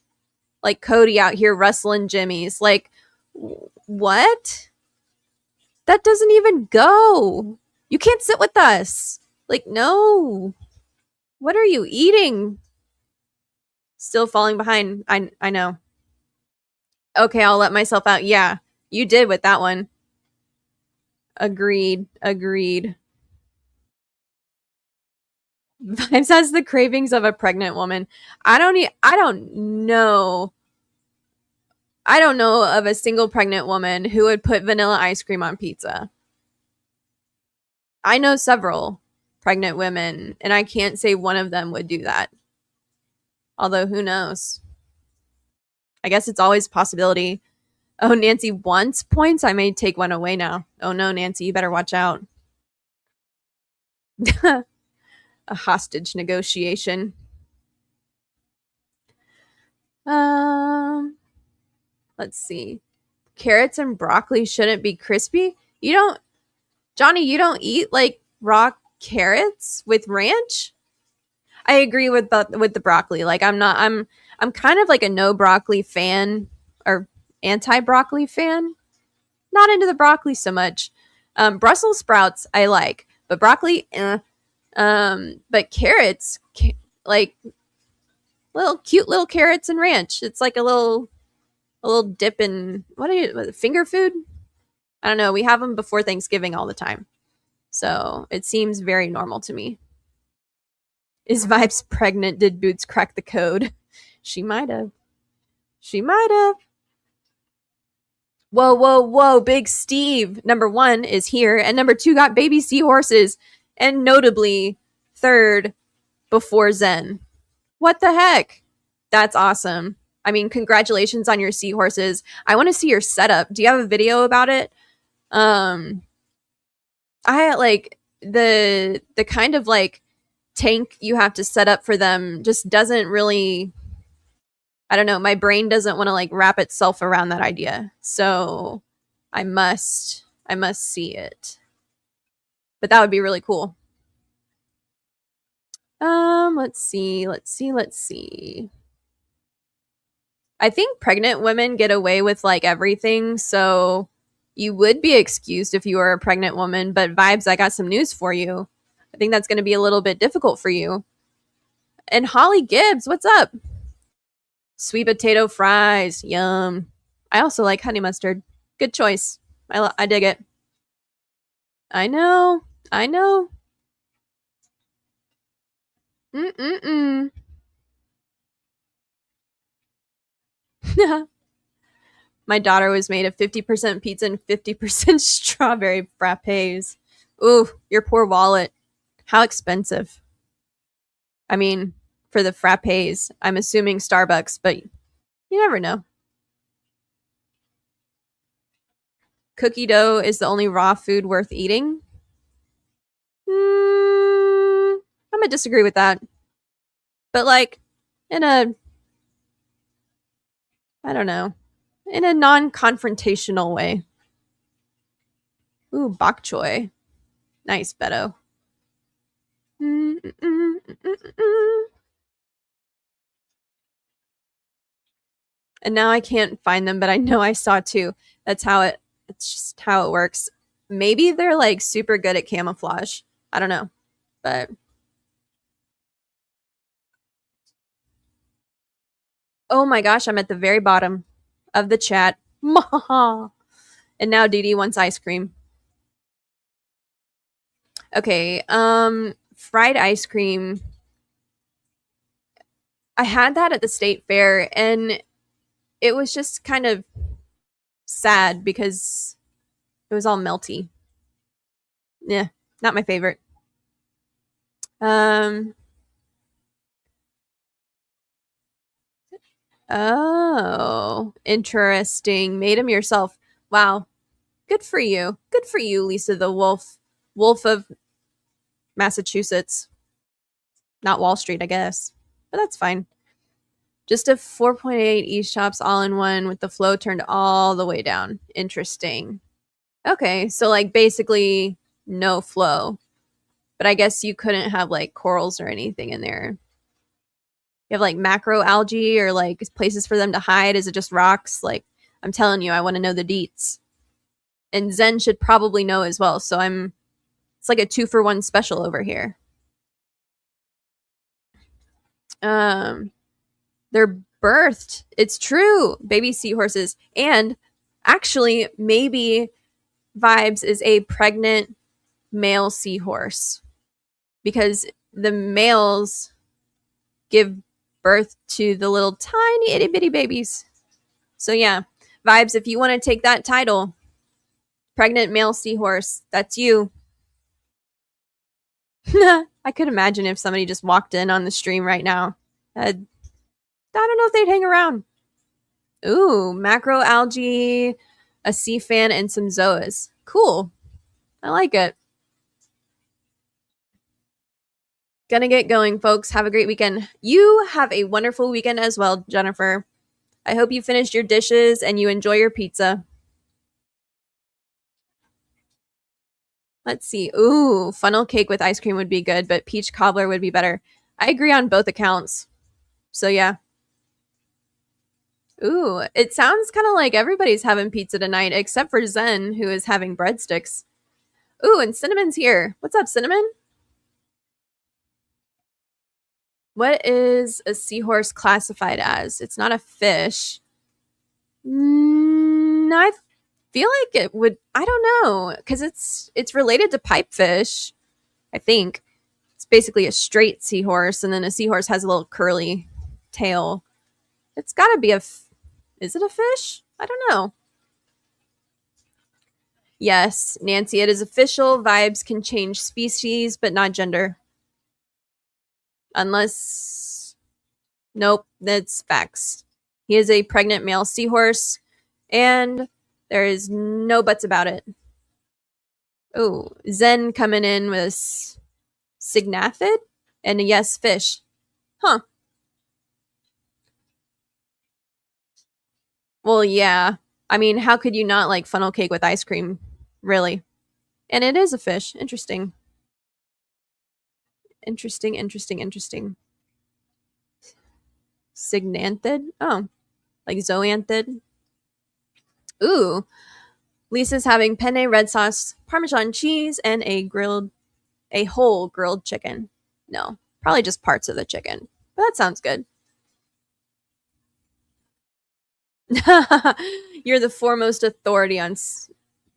Cody out here rustling jimmies. Like, what? That doesn't even go. You can't sit with us. Like, no. What are you eating? Still falling behind. I know. Okay, I'll let myself out. Yeah, you did with that one. Agreed. Agreed. Vibes has the cravings of a pregnant woman. I don't know. I don't know of a single pregnant woman who would put vanilla ice cream on pizza. I know several pregnant women, and I can't say one of them would do that. Although, who knows? I guess it's always a possibility. Oh, Nancy wants points? I may take one away now. Oh no, Nancy, you better watch out. A hostage negotiation. Um, let's see. Carrots and broccoli shouldn't be crispy. You don't, Johnny, you don't eat like raw carrots with ranch? I agree with the broccoli. Like I'm kind of like a no broccoli fan or anti broccoli fan. Not into the broccoli so much. Brussels sprouts I like, but broccoli, but carrots, like little cute little carrots and ranch. It's like a little dip in finger food? I don't know. We have them before Thanksgiving all the time. So it seems very normal to me. Is Vibes pregnant? Did Boots crack the code? She might have. She might have. Whoa, whoa, whoa. Big Steve, number 1, is here. And number 2 got baby seahorses. And notably, third before Zen. What the heck? That's awesome. I mean, congratulations on your seahorses. I want to see your setup. Do you have a video about it? I like the kind of like tank you have to set up for them just doesn't really, I don't know, my brain doesn't want to like wrap itself around that idea. So I must see it. But that would be really cool. Let's see. I think pregnant women get away with like everything, so you would be excused if you were a pregnant woman, but Vibes, I got some news for you. I think that's going to be a little bit difficult for you. And Holly Gibbs, what's up? Sweet potato fries, yum. I also like honey mustard. Good choice. I dig it. I know. Mm-mm-mm. My daughter was made of 50% pizza and 50% strawberry frappes. Ooh, your poor wallet. How expensive? I mean, for the frappes, I'm assuming Starbucks, but you never know. Cookie dough is the only raw food worth eating? I'm gonna disagree with that. But like, in a, I don't know, in a non-confrontational way. Ooh, bok choy. Nice, Beto. And now I can't find them, but I know I saw 2. It's just how it works. Maybe they're like super good at camouflage. I don't know. But Oh my gosh, I'm at the very bottom of the chat. And now Dee Dee wants ice cream. Okay, fried ice cream. I had that at the state fair and it was just kind of sad because it was all melty. Yeah, not my favorite. Um Oh, interesting. Made them yourself. Wow. Good for you. Good for you, Lisa the Wolf. Wolf of Massachusetts. Not Wall Street, I guess. But that's fine. Just a 4.8 e-shops all in one with the flow turned all the way down. Interesting. Okay, so like basically no flow. But I guess you couldn't have like corals or anything in there. You have like macro algae or like places for them to hide? Is it just rocks? Like, I'm telling you, I want to know the deets. And Zen should probably know as well. So it's like a 2-for-1 special over here. They're birthed. It's true. Baby seahorses. And actually, maybe Vibes is a pregnant male seahorse because the males give birth to the little tiny itty bitty babies. So yeah, Vibes, if you want to take that title, pregnant male seahorse, that's you. I could imagine if somebody just walked in on the stream right now. I don't know if they'd hang around. Ooh, macroalgae, a sea fan, and some zoas. Cool. I like it. Gonna get going, folks. Have a great weekend. You have a wonderful weekend as well, Jennifer. I hope you finished your dishes and you enjoy your pizza. Let's see. Ooh, funnel cake with ice cream would be good, but peach cobbler would be better. I agree on both accounts. So yeah. Ooh, it sounds kind of like everybody's having pizza tonight except for Zen, who is having breadsticks. Ooh, and Cinnamon's here. What's up, Cinnamon? What is a seahorse classified as? It's not a fish. I feel like it would. I don't know because it's related to pipefish. I think it's basically a straight seahorse, and then a seahorse has a little curly tail. It's got to be is it a fish? I don't know. Yes, Nancy, it is official. Vibes can change species, but not gender. Unless, nope, that's facts. He is a pregnant male seahorse, and there is no buts about it. Oh, Zen coming in with Signathid and a yes, fish. Huh. Well, yeah. I mean, how could you not like funnel cake with ice cream? Really? And it is a fish. Interesting. Interesting. Signanthid? Oh, like zoanthid? Ooh. Lisa's having penne red sauce, Parmesan cheese, and a whole grilled chicken. No, probably just parts of the chicken. But that sounds good. You're the foremost authority on.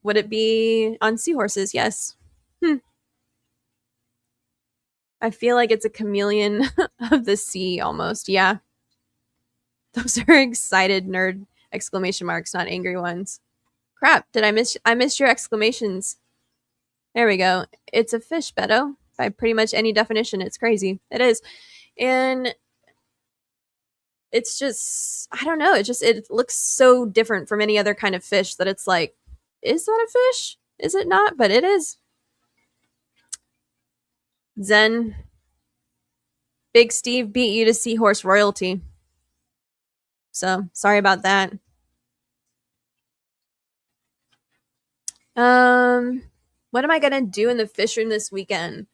Would it be on seahorses? Yes. I feel like it's a chameleon of the sea almost. Yeah. Those are excited nerd exclamation marks, not angry ones. Crap, did I missed your exclamations. There we go. It's a fish, Beto. By pretty much any definition. It's crazy. It is. And it's just I don't know. It looks so different from any other kind of fish that it's like, is that a fish? Is it not? But it is. Zen. Big Steve beat you to seahorse royalty. So sorry about that. What am I gonna do in the fish room this weekend?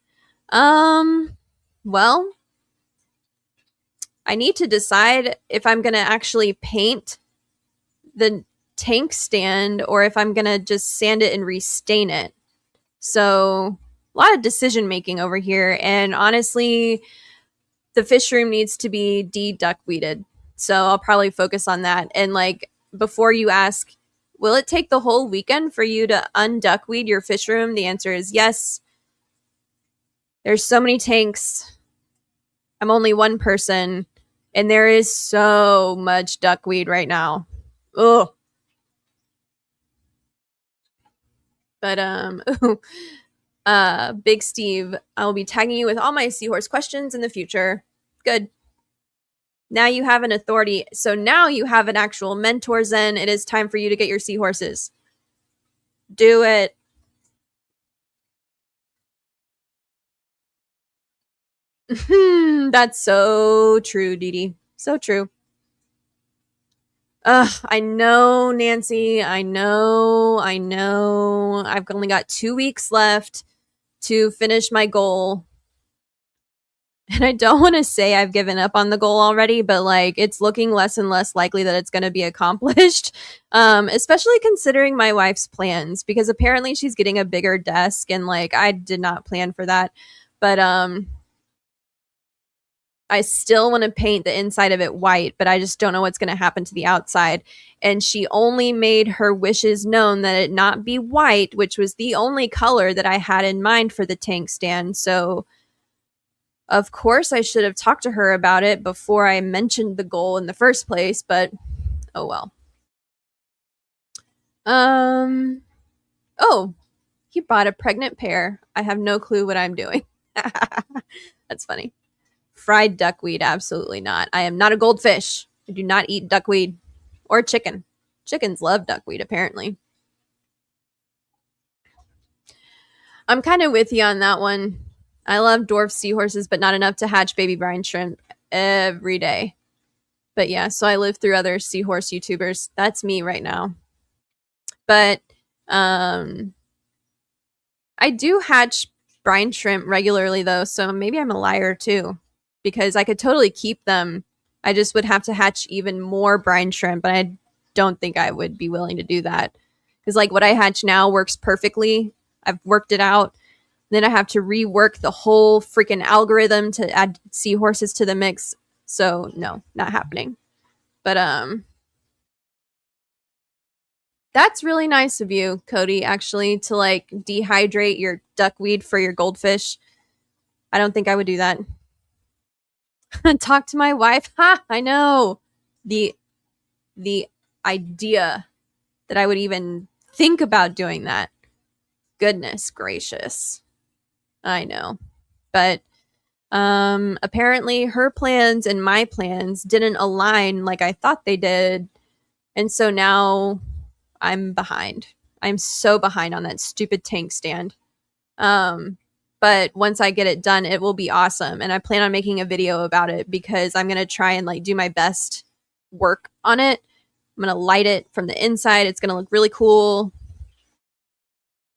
Well, I need to decide if I'm gonna actually paint the tank stand or if I'm gonna just sand it and restain it. So a lot of decision making over here, and honestly, the fish room needs to be de-duckweeded. So I'll probably focus on that. And like, before you ask, will it take the whole weekend for you to unduckweed your fish room? The answer is yes. There's so many tanks. I'm only one person, and there is so much duckweed right now. Ugh. But Big Steve, I will be tagging you with all my seahorse questions in the future. Good. Now you have an authority. So now you have an actual mentor, Zen. It is time for you to get your seahorses. Do it. That's so true, Dee Dee. So true. I know, Nancy. I know. I've only got 2 weeks left to finish my goal. And I don't want to say I've given up on the goal already, but like it's looking less and less likely that it's going to be accomplished. Especially considering my wife's plans, because apparently she's getting a bigger desk, and like I did not plan for that. But I still want to paint the inside of it white, but I just don't know what's going to happen to the outside. And she only made her wishes known that it not be white, which was the only color that I had in mind for the tank stand. So, of course, I should have talked to her about it before I mentioned the goal in the first place, but oh well. Oh, he bought a pregnant pear. I have no clue what I'm doing. That's funny. Fried duckweed, absolutely not. I am not a goldfish. I do not eat duckweed or chicken. Chickens love duckweed, apparently. I'm kind of with you on that one. I love dwarf seahorses, but not enough to hatch baby brine shrimp every day. But yeah, so I live through other seahorse YouTubers. That's me right now. But I do hatch brine shrimp regularly, though, so maybe I'm a liar too, because I could totally keep them. I just would have to hatch even more brine shrimp, but I don't think I would be willing to do that, because like what I hatch now works perfectly. I've worked it out. Then I have to rework the whole freaking algorithm to add seahorses to the mix. So no, not happening. But that's really nice of you, Cody, actually, to like dehydrate your duckweed for your goldfish. I don't think I would do that. Talk to my wife. Ha, I know. The idea that I would even think about doing that. Goodness gracious. I know. But apparently her plans and my plans didn't align like I thought they did. And so now I'm behind. I'm so behind on that stupid tank stand. But once I get it done, it will be awesome. And I plan on making a video about it, because I'm going to try and like do my best work on it. I'm going to light it from the inside. It's going to look really cool.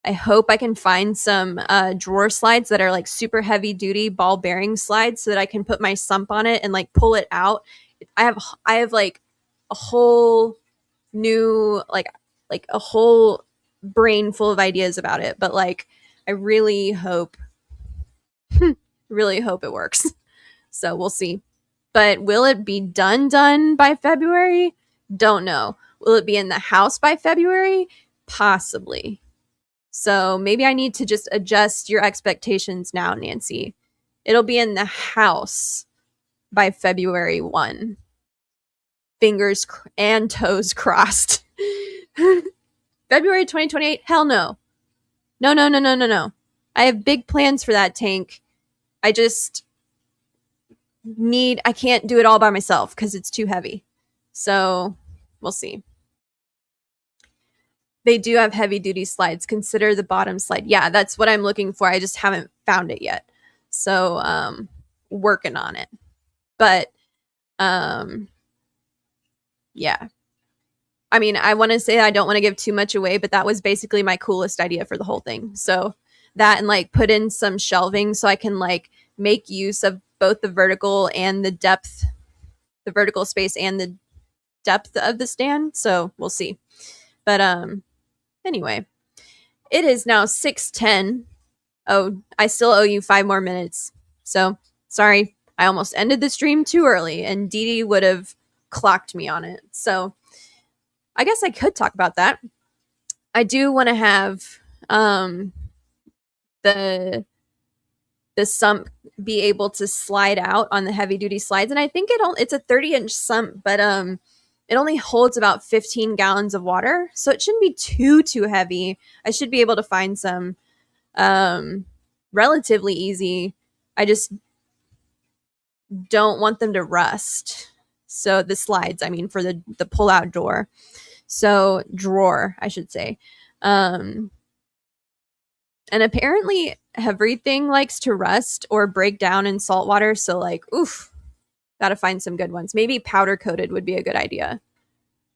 I hope I can find some drawer slides that are like super heavy duty ball bearing slides, so that I can put my sump on it and like pull it out. I have like a whole new like a whole brain full of ideas about it, but like I really hope it works. So we'll see. But will it be done by February? Don't know. Will it be in the house by February? Possibly. So maybe I need to just adjust your expectations now, Nancy. It'll be in the house by February 1. Fingers and toes crossed. February 2028? Hell no. No. I have big plans for that tank. I can't do it all by myself because it's too heavy. So we'll see. They do have heavy duty slides. Consider the bottom slide. Yeah, that's what I'm looking for. I just haven't found it yet. So working on it. But yeah. I mean, I want to say I don't want to give too much away, but that was basically my coolest idea for the whole thing. So that, and like put in some shelving so I can like make use of both the vertical and the depth, the vertical space and the depth of the stand. So we'll see. But anyway, it is now 6:10. Oh, I still owe you 5 more minutes. So sorry, I almost ended the stream too early, and Dee Dee would have clocked me on it. So I guess I could talk about that. I do want to have the sump be able to slide out on the heavy duty slides, and I think it's a 30-inch sump, but it only holds about 15 gallons of water, so it shouldn't be too heavy. I should be able to find some relatively easy. I just don't want them to rust. So the slides, I mean, for the pull out drawer. So drawer, I should say. And apparently everything likes to rust or break down in salt water. So like, oof, gotta find some good ones. Maybe powder coated would be a good idea.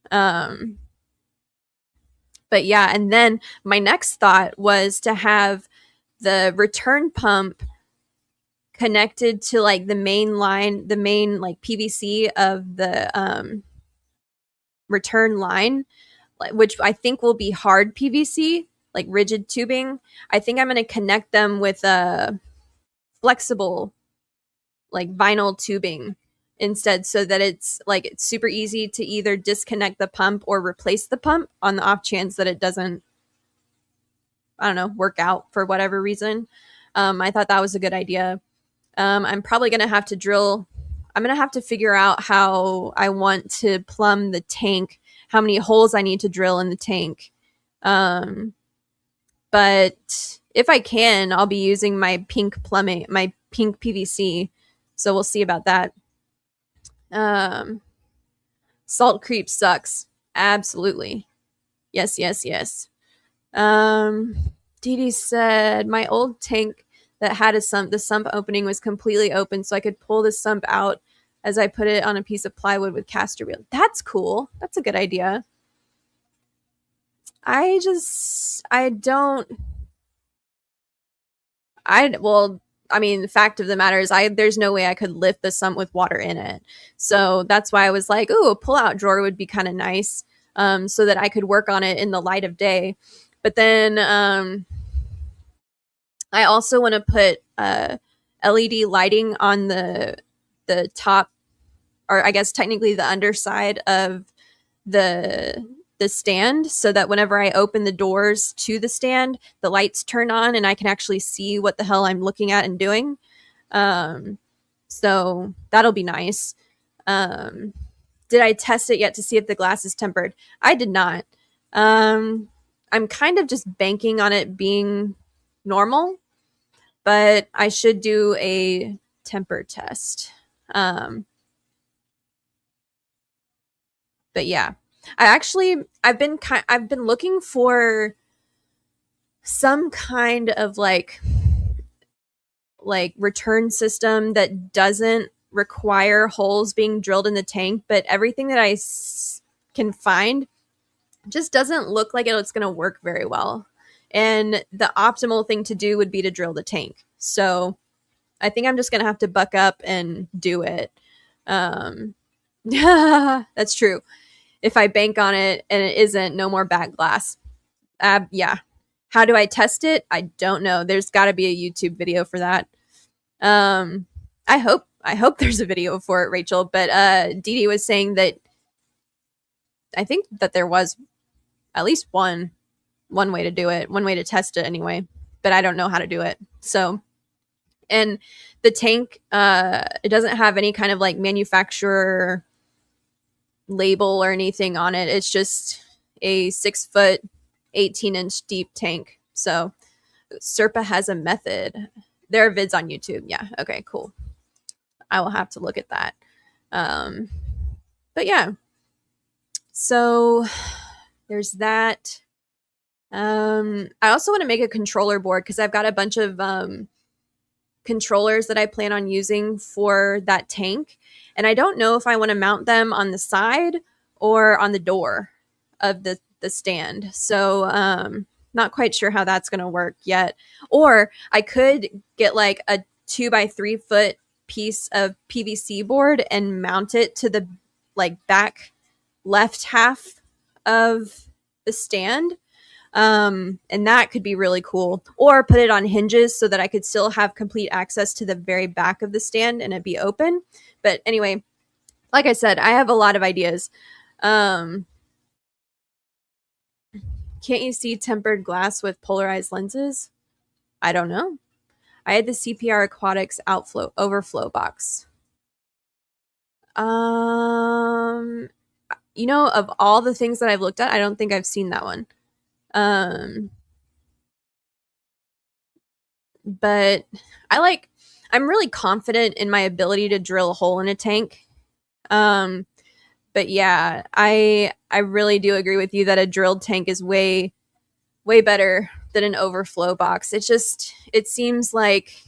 But yeah, and then my next thought was to have the return pump connected to like the main line, the main like PVC of the return line, which I think will be hard PVC, like rigid tubing. I think I'm going to connect them with a flexible like vinyl tubing instead, so that it's super easy to either disconnect the pump or replace the pump on the off chance that it doesn't, I don't know, work out for whatever reason. I thought that was a good idea. I'm probably going to have to drill. I'm going to have to figure out how I want to plumb the tank, how many holes I need to drill in the tank. But if I can, I'll be using my pink plumbing, my pink PVC. So we'll see about that. Salt creep sucks. Absolutely. Yes. Dee said, my old tank that had a sump, the sump opening was completely open, so I could pull the sump out as I put it on a piece of plywood with castor wheel. That's cool. That's a good idea. I mean, the fact of the matter is there's no way I could lift the sump with water in it. So that's why I was like, ooh, a pull-out drawer would be kind of nice, so that I could work on it in the light of day. But then I also want to put LED lighting on the top, or I guess technically the underside of the stand, so that whenever I open the doors to the stand, the lights turn on and I can actually see what the hell I'm looking at and doing. So that'll be nice. Did I test it yet to see if the glass is tempered? I did not. I'm kind of just banking on it being normal, but I should do a temper test. But yeah, I've been looking for some kind of like return system that doesn't require holes being drilled in the tank, but everything that I can find just doesn't look like it's going to work very well. And the optimal thing to do would be to drill the tank. So I think I'm just going to have to buck up and do it. That's true. If I bank on it and it isn't, no more back glass. Yeah. How do I test it? I don't know. There's got to be a YouTube video for that. I hope there's a video for it, Rachel. But Dee was saying that I think that there was at least one way to do it, one way to test it anyway. But I don't know how to do it. So, and the tank, it doesn't have any kind of like manufacturer label or anything on it. It's just a 6-foot, 18-inch deep tank. So Serpa has a method. There are vids on YouTube. Yeah. Okay, cool. I will have to look at that. But yeah. So there's that. I also want to make a controller board because I've got a bunch of controllers that I plan on using for that tank. And I don't know if I want to mount them on the side or on the door of the stand. So not quite sure how that's going to work yet. Or I could get like a 2x3 foot piece of PVC board and mount it to the like back left half of the stand. And that could be really cool. Or put it on hinges so that I could still have complete access to the very back of the stand and it be open. But anyway, like I said, I have a lot of ideas. Um, can't you see tempered glass with polarized lenses? I don't know. I had the CPR Aquatics outflow overflow box. Um, of all the things that I've looked at, I don't think I've seen that one. Um, but I'm really confident in my ability to drill a hole in a tank. But yeah, I really do agree with you that a drilled tank is way better than an overflow box. It seems like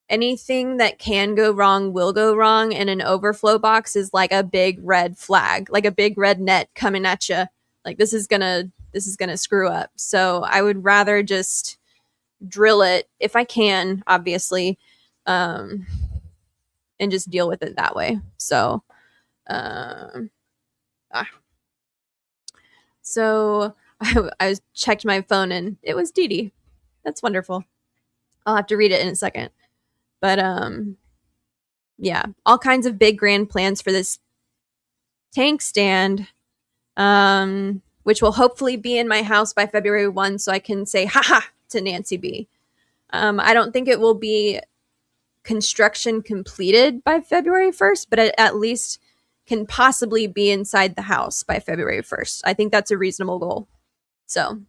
anything that can go wrong will go wrong, and an overflow box is like a big red flag, like a big red net coming at you. Like this is gonna screw up. So I would rather just drill it if I can, obviously, um, and just deal with it that way. So, um, ah. so I was checked my phone and it was Dee. That's wonderful. I'll have to read it in a second. But yeah, all kinds of big grand plans for this tank stand, which will hopefully be in my house by February 1 so I can say haha to Nancy B. I don't think it will be construction completed by February 1st, but it at least can possibly be inside the house by February 1st. I think that's a reasonable goal. So,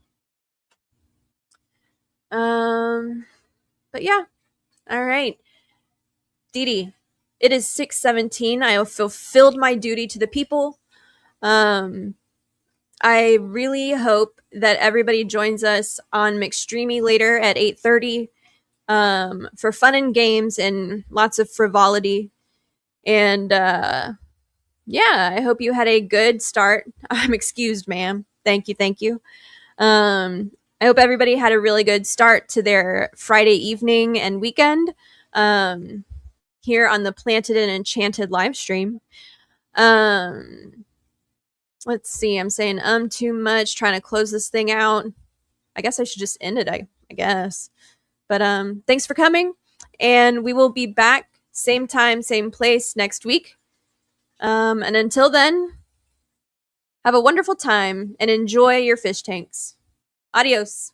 but yeah. All right. Dee, it is 6:17. I have fulfilled my duty to the people. I really hope that everybody joins us on McStreamy later at 8:30 for fun and games and lots of frivolity. And yeah, I hope you had a good start. I'm excused, ma'am. Thank you, thank you. I hope everybody had a really good start to their Friday evening and weekend here on the Planted and Enchanted live stream. Let's see. I'm saying too much, trying to close this thing out. I guess I should just end it, I guess. But thanks for coming, and we will be back same time, same place next week. And until then, have a wonderful time and enjoy your fish tanks. Adios.